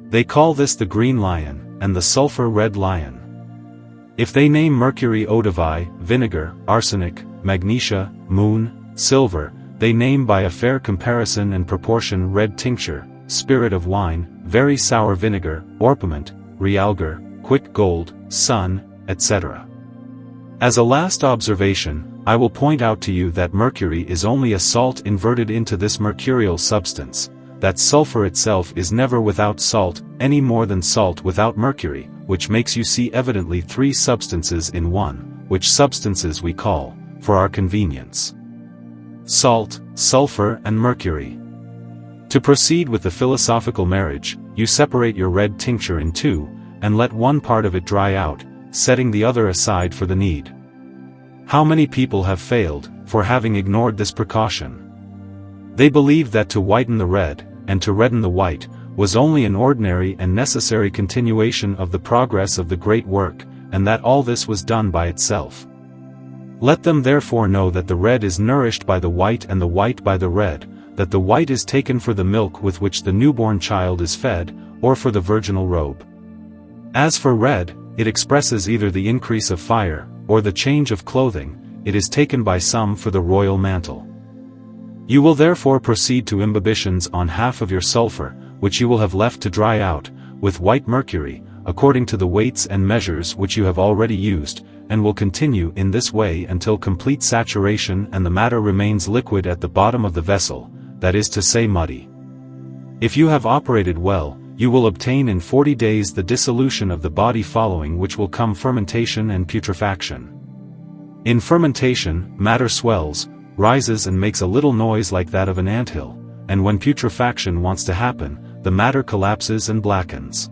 They call this the green lion, and the sulfur red lion. If they name mercury eau de vie, vinegar, arsenic, magnesia, moon, silver, they name by a fair comparison and proportion red tincture, spirit of wine, very sour vinegar, orpiment, realgar, quick gold, sun, etc. As a last observation, I will point out to you that mercury is only a salt inverted into this mercurial substance, that sulfur itself is never without salt, any more than salt without mercury, which makes you see evidently three substances in one, which substances we call, for our convenience, salt, sulfur and mercury. To proceed with the philosophical marriage, you separate your red tincture in two, and let one part of it dry out, setting the other aside for the need. How many people have failed, for having ignored this precaution? They believed that to whiten the red, and to redden the white, was only an ordinary and necessary continuation of the progress of the great work, and that all this was done by itself. Let them therefore know that the red is nourished by the white and the white by the red, that the white is taken for the milk with which the newborn child is fed, or for the virginal robe. As for red, it expresses either the increase of fire, or the change of clothing, it is taken by some for the royal mantle. You will therefore proceed to imbibitions on half of your sulfur, which you will have left to dry out, with white mercury, according to the weights and measures which you have already used, and will continue in this way until complete saturation and the matter remains liquid at the bottom of the vessel, that is to say muddy. If you have operated well, you will obtain in 40 days the dissolution of the body, following which will come fermentation and putrefaction. In fermentation, matter swells, rises and makes a little noise like that of an anthill, and when putrefaction wants to happen, the matter collapses and blackens.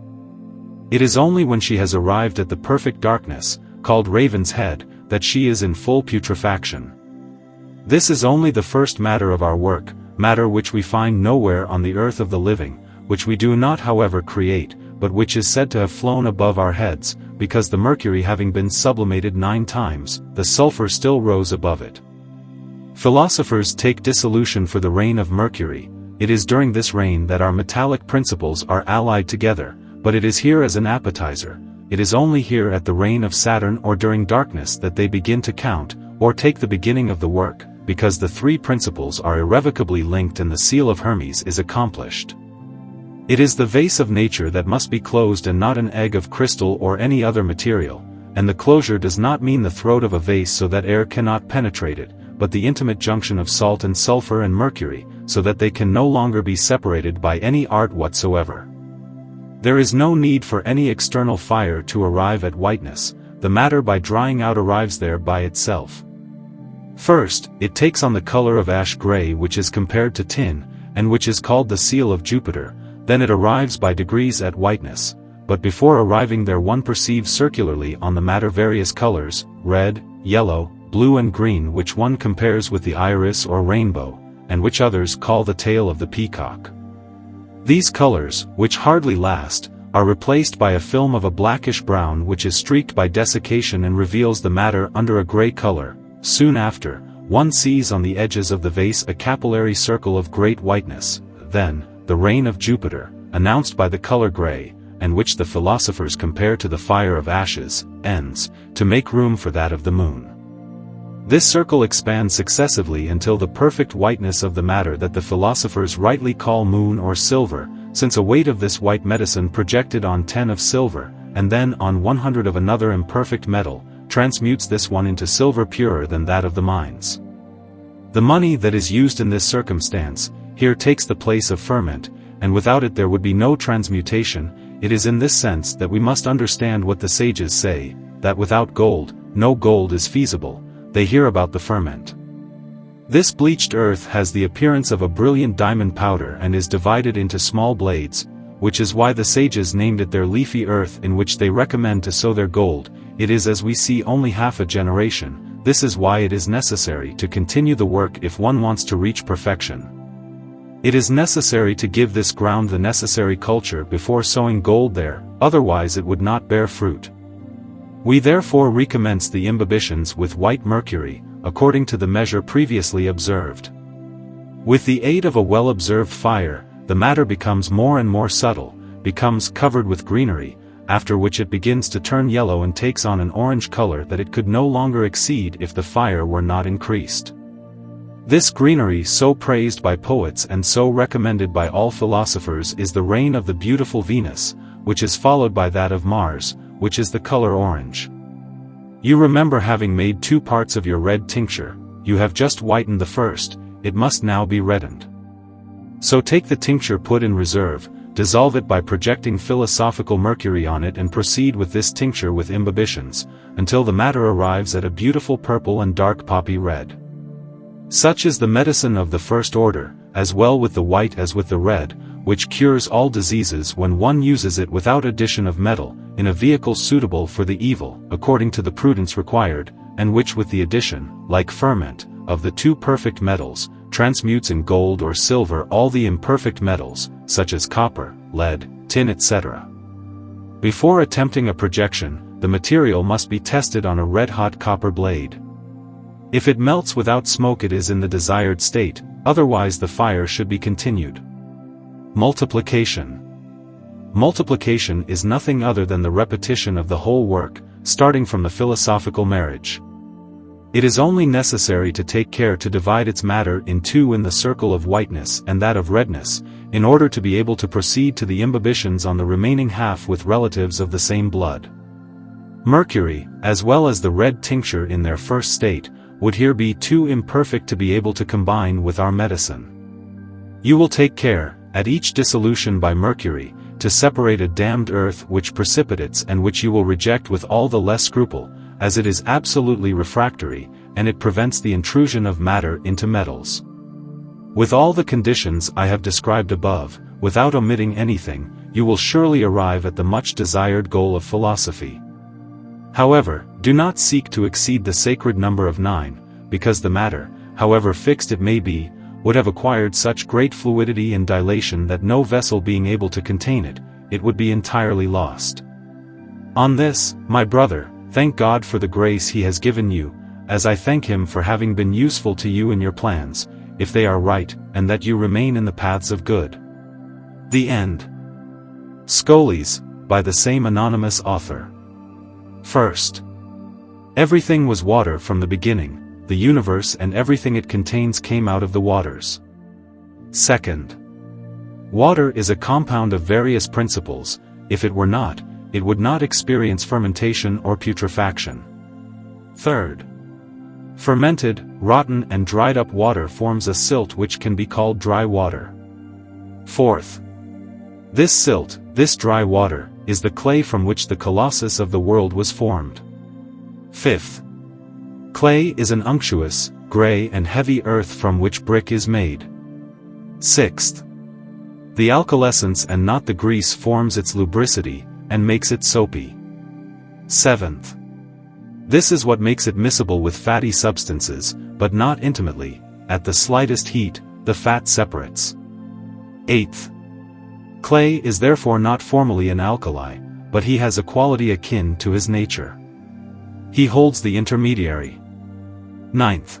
It is only when she has arrived at the perfect darkness, called raven's head, that she is in full putrefaction. This is only the first matter of our work, matter which we find nowhere on the earth of the living, which we do not however create, but which is said to have flown above our heads, because the mercury having been sublimated 9 times, the sulfur still rose above it. Philosophers take dissolution for the reign of Mercury. It is during this reign that our metallic principles are allied together, but it is here as an appetizer. It is only here at the reign of Saturn or during darkness that they begin to count, or take the beginning of the work, because the 3 principles are irrevocably linked and the seal of Hermes is accomplished. It is the vase of nature that must be closed and not an egg of crystal or any other material, and the closure does not mean the throat of a vase so that air cannot penetrate it, but the intimate junction of salt and sulfur and mercury, so that they can no longer be separated by any art whatsoever. There is no need for any external fire to arrive at whiteness, the matter by drying out arrives there by itself. First, it takes on the color of ash gray, which is compared to tin, and which is called the seal of Jupiter. Then it arrives by degrees at whiteness, but before arriving there one perceives circularly on the matter various colors, red, yellow, blue and green, which one compares with the iris or rainbow, and which others call the tail of the peacock. These colors, which hardly last, are replaced by a film of a blackish brown which is streaked by desiccation and reveals the matter under a gray color. Soon after, one sees on the edges of the vase a capillary circle of great whiteness. Then, the reign of Jupiter, announced by the color gray, and which the philosophers compare to the fire of ashes, ends, to make room for that of the moon. This circle expands successively until the perfect whiteness of the matter that the philosophers rightly call moon or silver, since a weight of this white medicine projected on 10 of silver, and then on 100 of another imperfect metal, transmutes this one into silver purer than that of the mines. The money that is used in this circumstance, here takes the place of ferment, and without it there would be no transmutation. It is in this sense that we must understand what the sages say, that without gold, no gold is feasible. They hear about the ferment. This bleached earth has the appearance of a brilliant diamond powder and is divided into small blades, which is why the sages named it their leafy earth, in which they recommend to sow their gold. It is, as we see, only half a generation. This is why it is necessary to continue the work if one wants to reach perfection. It is necessary to give this ground the necessary culture before sowing gold there, otherwise it would not bear fruit. We therefore recommence the imbibitions with white mercury, according to the measure previously observed. With the aid of a well-observed fire, the matter becomes more and more subtle, becomes covered with greenery, after which it begins to turn yellow and takes on an orange color that it could no longer exceed if the fire were not increased. This greenery so praised by poets and so recommended by all philosophers is the reign of the beautiful Venus, which is followed by that of Mars, which is the color orange. You remember having made 2 parts of your red tincture, you have just whitened the first, it must now be reddened. So take the tincture put in reserve, dissolve it by projecting philosophical mercury on it and proceed with this tincture with imbibitions, until the matter arrives at a beautiful purple and dark poppy red. Such is the medicine of the first order, as well with the white as with the red, which cures all diseases when one uses it without addition of metal, in a vehicle suitable for the evil, according to the prudence required, and which with the addition, like ferment, of the 2 perfect metals, transmutes in gold or silver all the imperfect metals, such as copper, lead, tin etc. Before attempting a projection, the material must be tested on a red-hot copper blade. If it melts without smoke it is in the desired state, otherwise the fire should be continued. Multiplication. Multiplication is nothing other than the repetition of the whole work, starting from the philosophical marriage. It is only necessary to take care to divide its matter in 2 in the circle of whiteness and that of redness, in order to be able to proceed to the imbibitions on the remaining half with relatives of the same blood. Mercury, as well as the red tincture in their first state, would here be too imperfect to be able to combine with our medicine. You will take care, at each dissolution by mercury, to separate a damned earth which precipitates and which you will reject with all the less scruple, as it is absolutely refractory, and it prevents the intrusion of matter into metals. With all the conditions I have described above, without omitting anything, you will surely arrive at the much desired goal of philosophy. However, do not seek to exceed the sacred number of 9, because the matter, however fixed it may be, would have acquired such great fluidity and dilation that no vessel being able to contain it, it would be entirely lost. On this, my brother, thank God for the grace He has given you, as I thank Him for having been useful to you in your plans, if they are right, and that you remain in the paths of good. The End. Scholes, by the same anonymous author. First. Everything was water from the beginning, the universe and everything it contains came out of the waters. Second. Water is a compound of various principles, if it were not, it would not experience fermentation or putrefaction. Third. Fermented, rotten and dried up water forms a silt which can be called dry water. Fourth. This silt, this dry water, is the clay from which the colossus of the world was formed. Fifth. Clay is an unctuous, gray and heavy earth from which brick is made. Sixth. The alkalescence and not the grease forms its lubricity, and makes it soapy. Seventh. This is what makes it miscible with fatty substances, but not intimately, at the slightest heat, the fat separates. Eighth. Clay is therefore not formally an alkali, but he has a quality akin to his nature. He holds the intermediary. Ninth.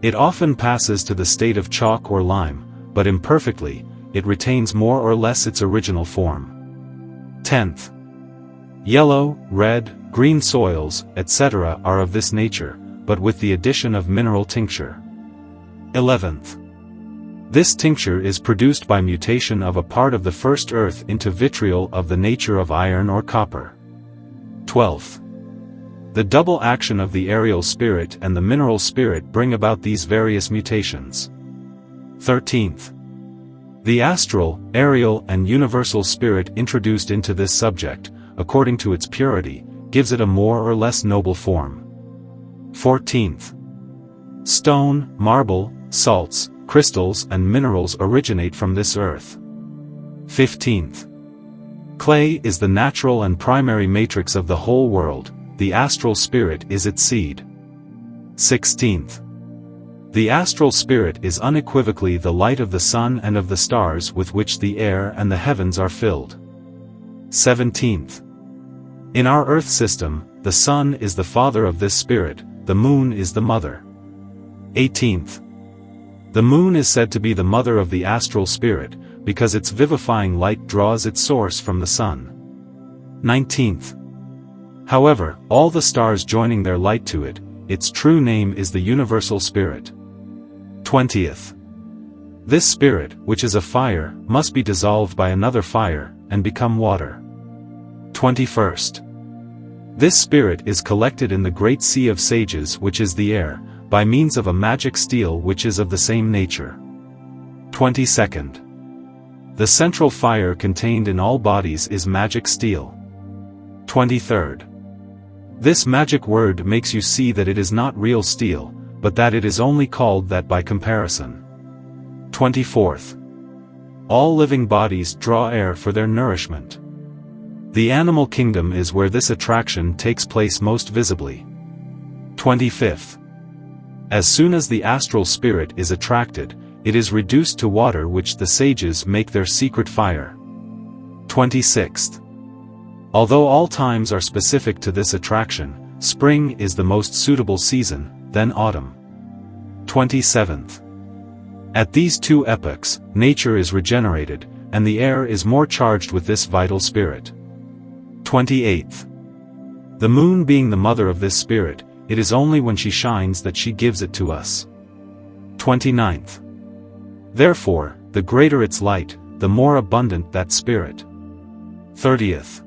It often passes to the state of chalk or lime, but imperfectly, it retains more or less its original form. 10th. Yellow, red, green soils, etc. are of this nature, but with the addition of mineral tincture. 11th. This tincture is produced by mutation of a part of the first earth into vitriol of the nature of iron or copper. 12th. The double action of the aerial spirit and the mineral spirit bring about these various mutations. 13th. The astral, aerial and universal spirit introduced into this subject, according to its purity, gives it a more or less noble form. 14th. Stone, marble, salts, crystals and minerals originate from this earth. 15th. Clay is the natural and primary matrix of the whole world, the astral spirit is its seed. 16th. The astral spirit is unequivocally the light of the sun and of the stars with which the air and the heavens are filled. 17th. In our earth system, the sun is the father of this spirit, the moon is the mother. 18th. The moon is said to be the mother of the astral spirit, because its vivifying light draws its source from the sun. 19th. However, all the stars joining their light to it, its true name is the universal spirit. 20th. This spirit, which is a fire, must be dissolved by another fire, and become water. 21st. This spirit is collected in the great sea of sages, which is the air, by means of a magic steel which is of the same nature. 22nd. The central fire contained in all bodies is magic steel. 23rd. This magic word makes you see that it is not real steel, but that it is only called that by comparison. 24th. All living bodies draw air for their nourishment. The animal kingdom is where this attraction takes place most visibly. 25th. As soon as the astral spirit is attracted, it is reduced to water, which the sages make their secret fire. 26th. Although all times are specific to this attraction, spring is the most suitable season, then autumn. 27th. At these two epochs, nature is regenerated, and the air is more charged with this vital spirit. 28th. The moon being the mother of this spirit, it is only when she shines that she gives it to us. 29th. Therefore, the greater its light, the more abundant that spirit. 30th.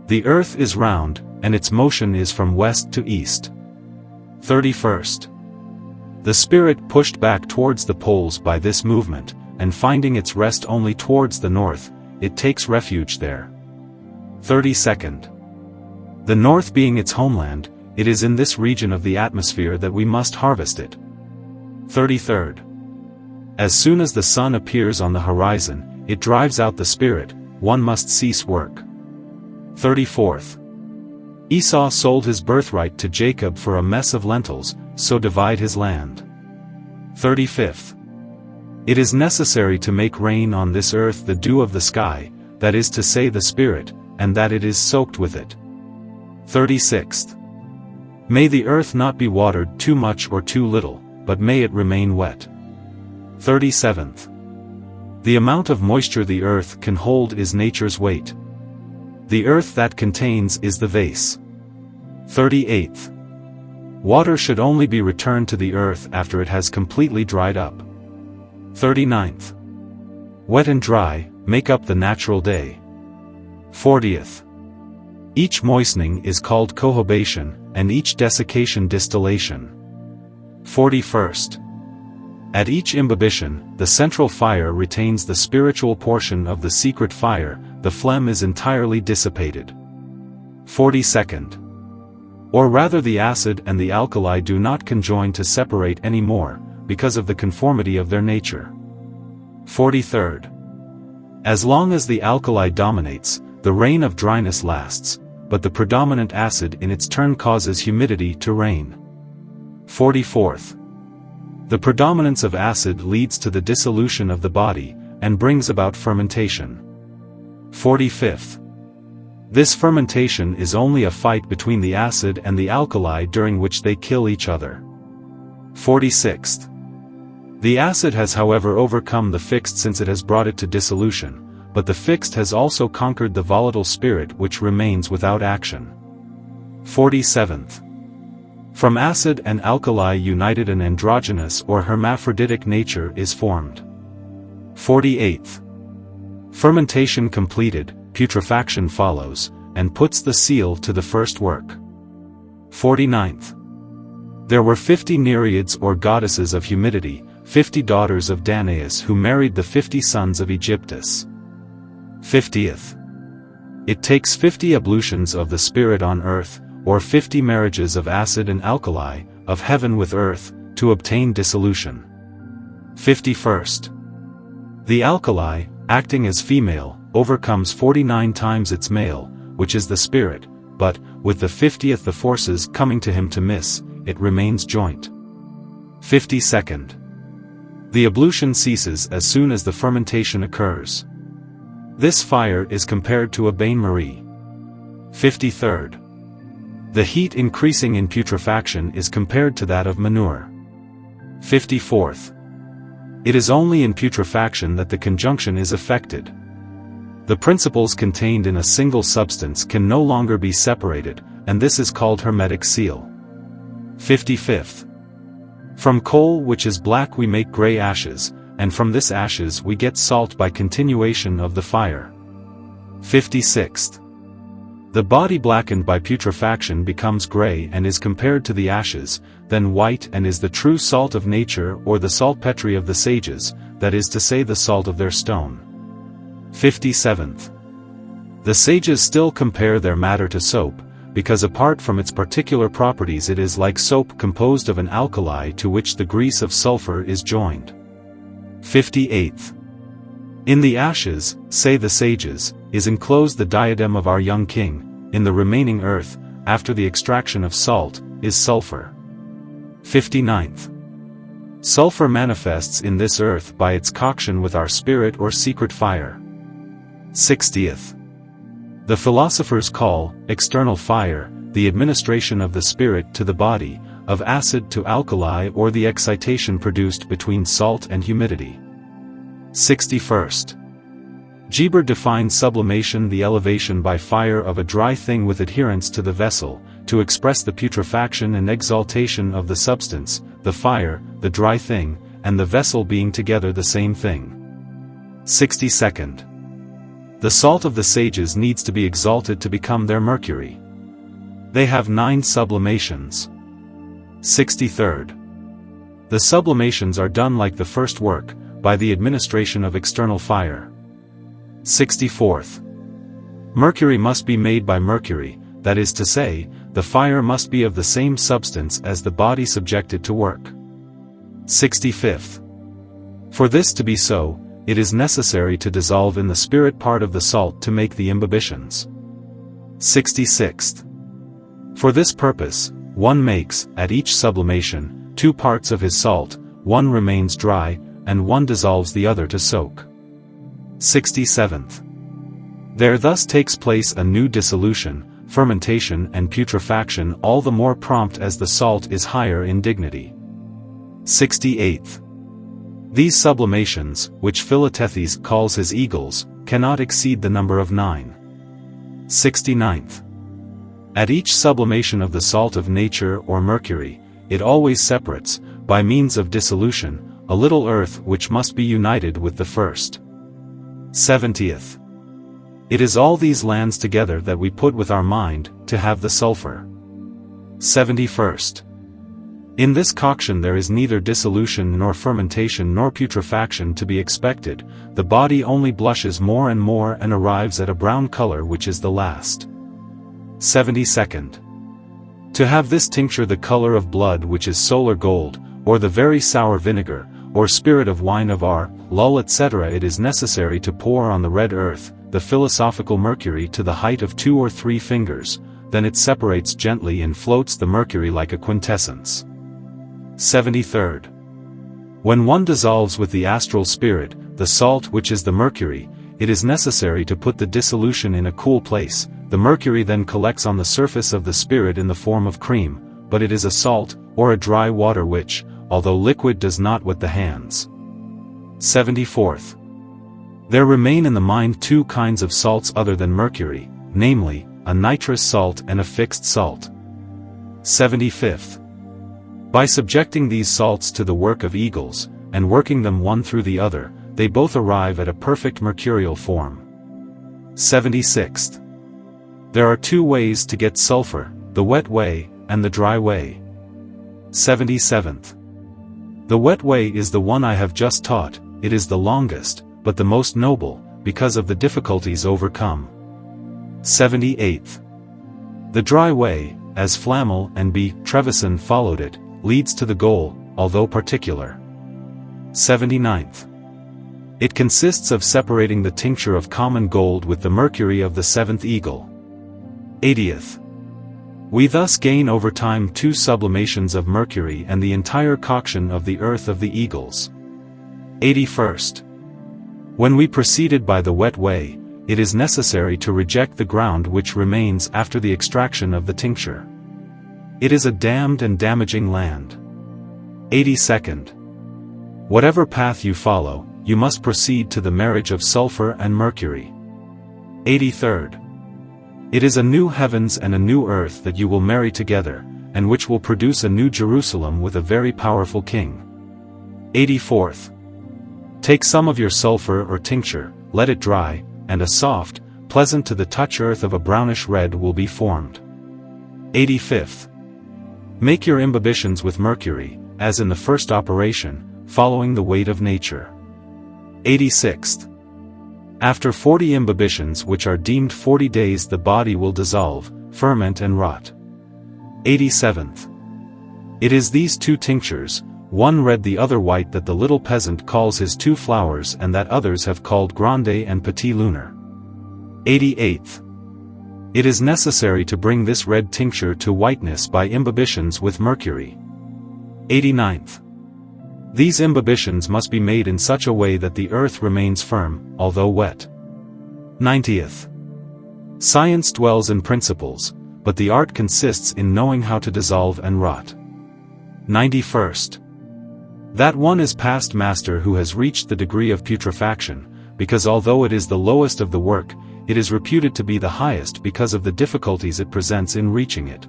The earth is round, and its motion is from west to east. 31st. The spirit pushed back towards the poles by this movement, and finding its rest only towards the north, it takes refuge there. 32nd. The north being its homeland, it is in this region of the atmosphere that we must harvest it. 33rd. As soon as the sun appears on the horizon, it drives out the spirit, one must cease work. 34th. Esau sold his birthright to Jacob for a mess of lentils, so divide his land. 35th. It is necessary to make rain on this earth the dew of the sky, that is to say the spirit, and that it is soaked with it. 36th. May the earth not be watered too much or too little, but may it remain wet. 37th. The amount of moisture the earth can hold is nature's weight. The earth that contains is the vase. 38th. Water should only be returned to the earth after it has completely dried up. 39th. Wet and dry make up the natural day. 40th. Each moistening is called cohobation, and each desiccation distillation. 41st. At each imbibition, the central fire retains the spiritual portion of the secret fire, the phlegm is entirely dissipated. 42nd. Or rather the acid and the alkali do not conjoin to separate any more, because of the conformity of their nature. 43rd. As long as the alkali dominates, the reign of dryness lasts, but the predominant acid in its turn causes humidity to reign. 44th. The predominance of acid leads to the dissolution of the body, and brings about fermentation. 45th. This fermentation is only a fight between the acid and the alkali during which they kill each other. 46th. The acid has however overcome the fixed since it has brought it to dissolution, but the fixed has also conquered the volatile spirit which remains without action. 47th. From acid and alkali united an androgynous or hermaphroditic nature is formed. 48th. Fermentation completed, putrefaction follows, and puts the seal to the first work. 49th. There were 50 nereids or goddesses of humidity, 50 daughters of Danaus who married the 50 sons of Aegyptus. 50th. It takes 50 ablutions of the spirit on earth, or 50 marriages of acid and alkali, of heaven with earth, to obtain dissolution. 51st. The alkali, acting as female, overcomes 49 times its male, which is the spirit, but, with the 50th the forces coming to him to miss, it remains joint. 52nd. The ablution ceases as soon as the fermentation occurs. This fire is compared to a bain-marie. 53rd. The heat increasing in putrefaction is compared to that of manure. 54th. It is only in putrefaction that the conjunction is effected. The principles contained in a single substance can no longer be separated, and this is called hermetic seal. 55th. From coal which is black we make grey ashes, and from this ashes we get salt by continuation of the fire. 56th. The body blackened by putrefaction becomes grey and is compared to the ashes, then white, and is the true salt of nature, or the saltpetre of the sages, that is to say the salt of their stone. 57th. The sages still compare their matter to soap, because apart from its particular properties it is like soap composed of an alkali to which the grease of sulfur is joined. 58th. In the ashes, say the sages, is enclosed the diadem of our young king, in the remaining earth, after the extraction of salt, is sulfur. 59th. Sulfur manifests in this earth by its coction with our spirit or secret fire. 60th. The philosophers call, external fire, the administration of the spirit to the body, of acid to alkali, or the excitation produced between salt and humidity. 61st. Geber defines sublimation the elevation by fire of a dry thing with adherence to the vessel, to express the putrefaction and exaltation of the substance, the fire, the dry thing, and the vessel being together the same thing. 62nd. The salt of the sages needs to be exalted to become their mercury. They have 9 sublimations. 63rd. The sublimations are done like the first work, by the administration of external fire. 64th. Mercury must be made by mercury, that is to say, the fire must be of the same substance as the body subjected to work. 65th. For this to be so, it is necessary to dissolve in the spirit part of the salt to make the imbibitions. 66th. For this purpose, one makes, at each sublimation, 2 parts of his salt, one remains dry, and one dissolves the other to soak. 67th. There thus takes place a new dissolution, fermentation and putrefaction, all the more prompt as the salt is higher in dignity. 68th. These sublimations, which Philoctetes calls his eagles, cannot exceed the number of 9. 69th. At each sublimation of the salt of nature or mercury, it always separates, by means of dissolution, a little earth which must be united with the first. 70th. It is all these lands together that we put with our mind, to have the sulfur. 71st. In this coction there is neither dissolution nor fermentation nor putrefaction to be expected, the body only blushes more and more and arrives at a brown color which is the last. 72nd. To have this tincture the color of blood which is solar gold, or the very sour vinegar, or spirit of wine of our, lull etc. it is necessary to pour on the red earth, the philosophical mercury to the height of 2 or 3 fingers, then it separates gently and floats the mercury like a quintessence. 73rd. When one dissolves with the astral spirit, the salt which is the mercury, it is necessary to put the dissolution in a cool place, the mercury then collects on the surface of the spirit in the form of cream, but it is a salt, or a dry water which, although liquid does not wet the hands. 74th. There remain in the mind 2 kinds of salts other than mercury, namely, a nitrous salt and a fixed salt. 75th. By subjecting these salts to the work of eagles, and working them one through the other, they both arrive at a perfect mercurial form. 76th. There are 2 ways to get sulfur, the wet way, and the dry way. 77th. The wet way is the one I have just taught, it is the longest, but the most noble, because of the difficulties overcome. 78th. The dry way, as Flamel and B. Trevisan followed it, leads to the goal, although particular. 79th. It consists of separating the tincture of common gold with the mercury of the 7th eagle. 80th. We thus gain over time 2 sublimations of mercury and the entire coction of the earth of the eagles. 81st. When we proceeded by the wet way, it is necessary to reject the ground which remains after the extraction of the tincture. It is a damned and damaging land. 82nd. Whatever path you follow, you must proceed to the marriage of sulfur and mercury. 83rd. It is a new heavens and a new earth that you will marry together, and which will produce a new Jerusalem with a very powerful king. 84th. Take some of your sulfur or tincture, let it dry, and a soft, pleasant to the touch earth of a brownish red will be formed. 85th. Make your imbibitions with mercury, as in the first operation, following the weight of nature. 86th. After 40 imbibitions, which are deemed 40 days, the body will dissolve, ferment and rot. 87th. It is these two tinctures, one red the other white, that the little peasant calls his two flowers, and that others have called grande and petit lunar. 88th. It is necessary to bring this red tincture to whiteness by imbibitions with mercury. 89th. These imbibitions must be made in such a way that the earth remains firm, although wet. 90th. Science dwells in principles, but the art consists in knowing how to dissolve and rot. 91st. That one is past master who has reached the degree of putrefaction, because although it is the lowest of the work, it is reputed to be the highest because of the difficulties it presents in reaching it.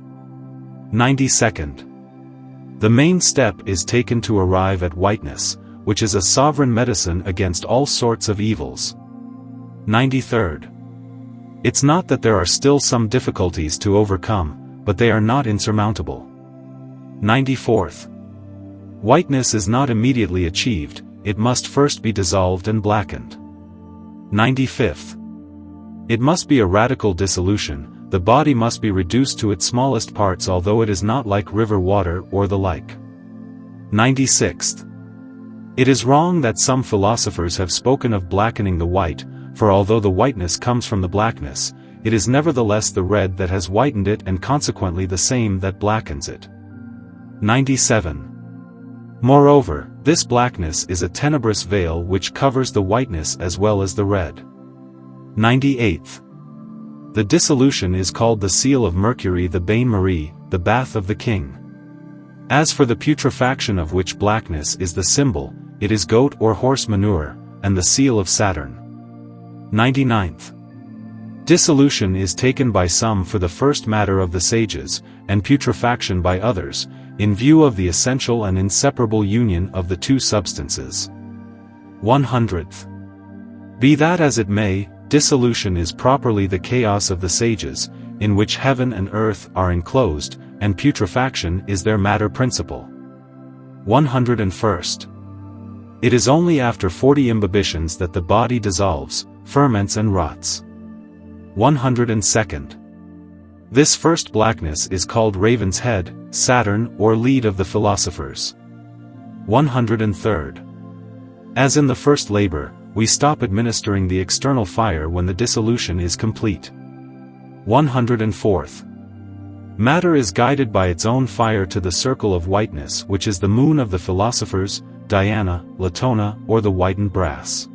92nd. The main step is taken to arrive at whiteness, which is a sovereign medicine against all sorts of evils. 93rd. It's not that there are still some difficulties to overcome, but they are not insurmountable. 94th. Whiteness is not immediately achieved, it must first be dissolved and blackened. 95th. It must be a radical dissolution, the body must be reduced to its smallest parts, although it is not like river water or the like. 96th. It is wrong that some philosophers have spoken of blackening the white, for although the whiteness comes from the blackness, it is nevertheless the red that has whitened it, and consequently the same that blackens it. 97. Moreover, this blackness is a tenebrous veil which covers the whiteness as well as the red. 98th. The dissolution is called the seal of Mercury, the bain Marie, the bath of the king. As for the putrefaction of which blackness is the symbol, it is goat or horse manure, and the seal of Saturn. 99th. Dissolution is taken by some for the first matter of the sages, and putrefaction by others, in view of the essential and inseparable union of the two substances. 100th. Be that as it may, dissolution is properly the chaos of the sages, in which heaven and earth are enclosed, and putrefaction is their matter principle. 101st. It is only after 40 imbibitions that the body dissolves, ferments and rots. 102nd. This first blackness is called Raven's Head, Saturn, or lead of the philosophers. 103rd. As in the first labor, we stop administering the external fire when the dissolution is complete. 104th. Matter is guided by its own fire to the circle of whiteness, which is the moon of the philosophers, Diana, Latona, or the whitened brass.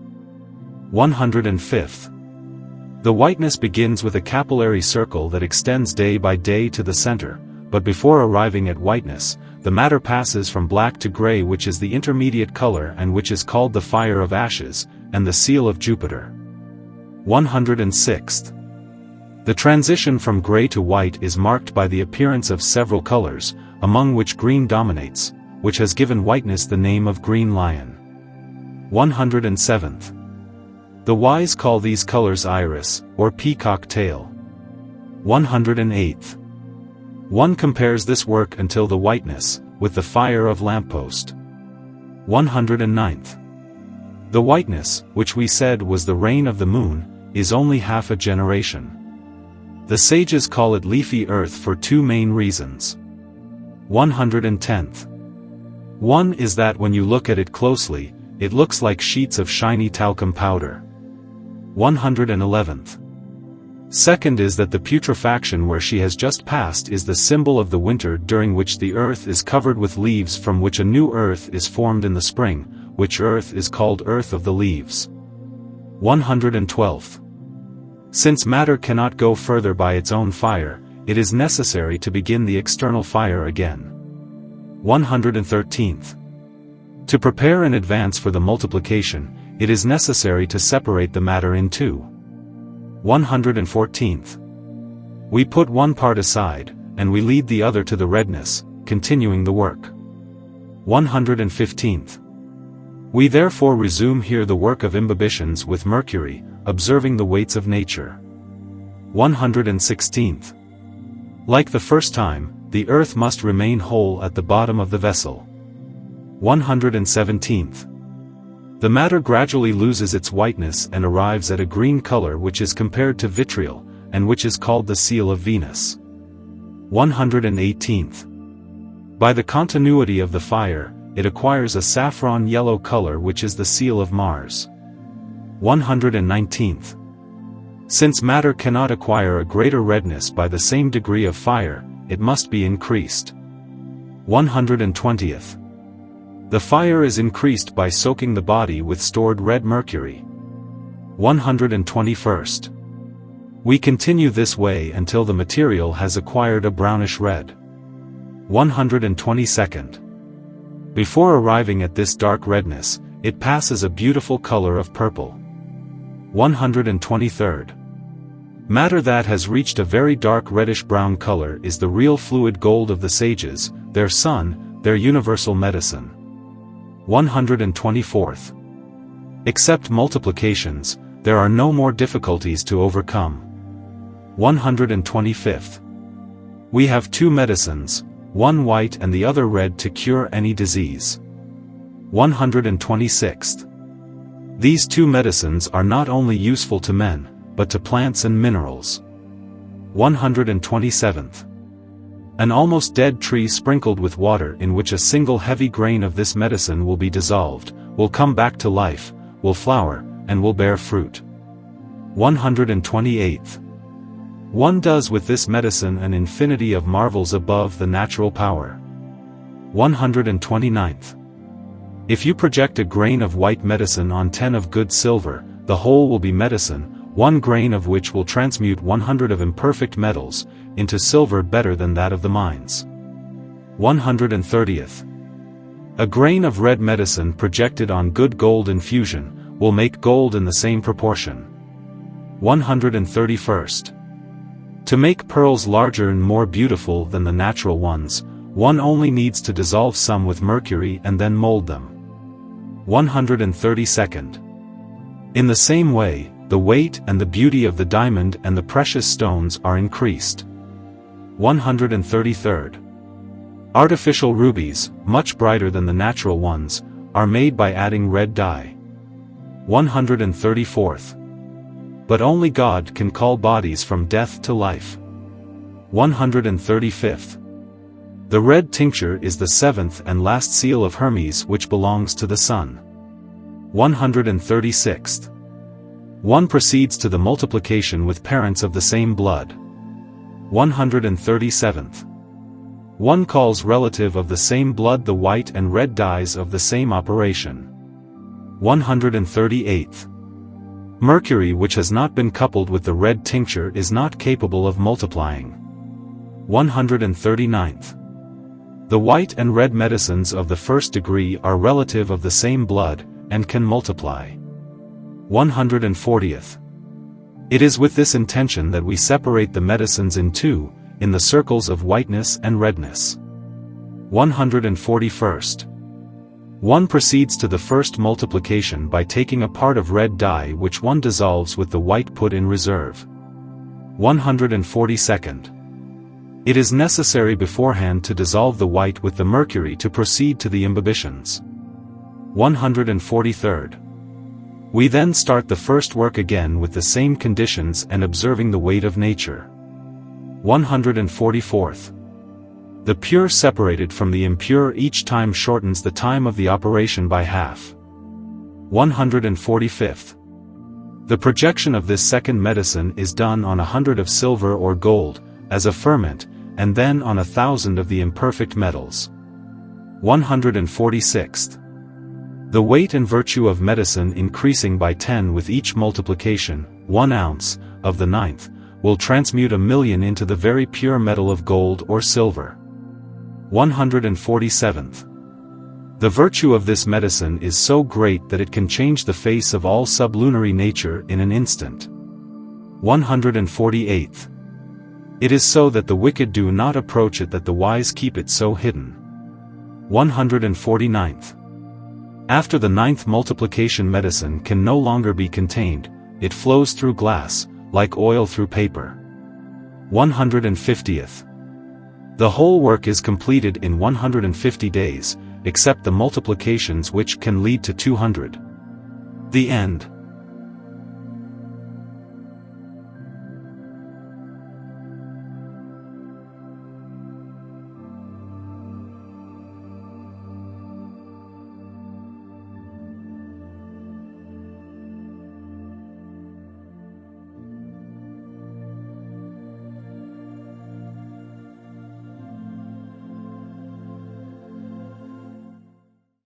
105th. The whiteness begins with a capillary circle that extends day by day to the center, but before arriving at whiteness, the matter passes from black to gray, which is the intermediate color and which is called the fire of ashes, and the seal of Jupiter. 106th. The transition from gray to white is marked by the appearance of several colors, among which green dominates, which has given whiteness the name of green lion. 107th. The wise call these colors iris, or peacock tail. 108th. One compares this work until the whiteness, with the fire of lamppost. 109th. The whiteness, which we said was the reign of the moon, is only half a generation. The sages call it leafy earth for two main reasons. 110th. One is that when you look at it closely, it looks like sheets of shiny talcum powder. 111th. Second is that the putrefaction where she has just passed is the symbol of the winter, during which the earth is covered with leaves, from which a new earth is formed in the spring, which earth is called earth of the leaves. 112th. Since matter cannot go further by its own fire, it is necessary to begin the external fire again. 113th. To prepare in advance for the multiplication, it is necessary to separate the matter in two. 114th. We put one part aside, and we lead the other to the redness, continuing the work. 115th. We therefore resume here the work of imbibitions with mercury, observing the weights of nature. 116th. Like the first time, the earth must remain whole at the bottom of the vessel. 117th. The matter gradually loses its whiteness and arrives at a green color which is compared to vitriol, and which is called the seal of Venus. 118th. By the continuity of the fire, it acquires a saffron yellow color which is the seal of Mars. 119th. Since matter cannot acquire a greater redness by the same degree of fire, it must be increased. 120th. The fire is increased by soaking the body with stored red mercury. 121st. We continue this way until the material has acquired a brownish red. 122nd. Before arriving at this dark redness, it passes a beautiful color of purple. 123rd. Matter that has reached a very dark reddish-brown color is the real fluid gold of the sages, their sun, their universal medicine. 124th. Except multiplications, there are no more difficulties to overcome. 125th. We have two medicines, one white and the other red, to cure any disease. 126th. These two medicines are not only useful to men, but to plants and minerals. 127th. An almost dead tree sprinkled with water in which a single heavy grain of this medicine will be dissolved, will come back to life, will flower, and will bear fruit. 128th. One does with this medicine an infinity of marvels above the natural power. 129th. If you project a grain of white medicine on 10 of good silver, the whole will be medicine, 1 grain of which will transmute 100 of imperfect metals, into silver better than that of the mines. 130th. A grain of red medicine projected on good gold infusion, will make gold in the same proportion. 131st. To make pearls larger and more beautiful than the natural ones, one only needs to dissolve some with mercury and then mold them. 132nd. In the same way, the weight and the beauty of the diamond and the precious stones are increased. 133rd. Artificial rubies, much brighter than the natural ones, are made by adding red dye. 134th. But only God can call bodies from death to life. 135th. The red tincture is the seventh and last seal of Hermes, which belongs to the sun. 136th. One proceeds to the multiplication with parents of the same blood. 137th. One calls relative of the same blood the white and red dyes of the same operation. 138th. Mercury which has not been coupled with the red tincture is not capable of multiplying. 139th. The white and red medicines of the first degree are relative of the same blood, and can multiply. 140th. It is with this intention that we separate the medicines in two, in the circles of whiteness and redness. 141st. One proceeds to the first multiplication by taking a part of red dye which one dissolves with the white put in reserve. 142nd. It is necessary beforehand to dissolve the white with the mercury to proceed to the imbibitions. 143rd. We then start the first work again with the same conditions and observing the weight of nature. 144th. The pure separated from the impure each time shortens the time of the operation by half. 145th. The projection of this second medicine is done on 100 of silver or gold, as a ferment, and then on 1,000 of the imperfect metals. 146th. The weight and virtue of medicine increasing by 10 with each multiplication, 1 ounce, of the ninth, will transmute 1,000,000 into the very pure metal of gold or silver. 147th. The virtue of this medicine is so great that it can change the face of all sublunary nature in an instant. 148th. It is so that the wicked do not approach it, that the wise keep it so hidden. 149th. After the 9th multiplication, medicine can no longer be contained, it flows through glass, like oil through paper. 150th. The whole work is completed in 150 days, except the multiplications which can lead to 200. The end.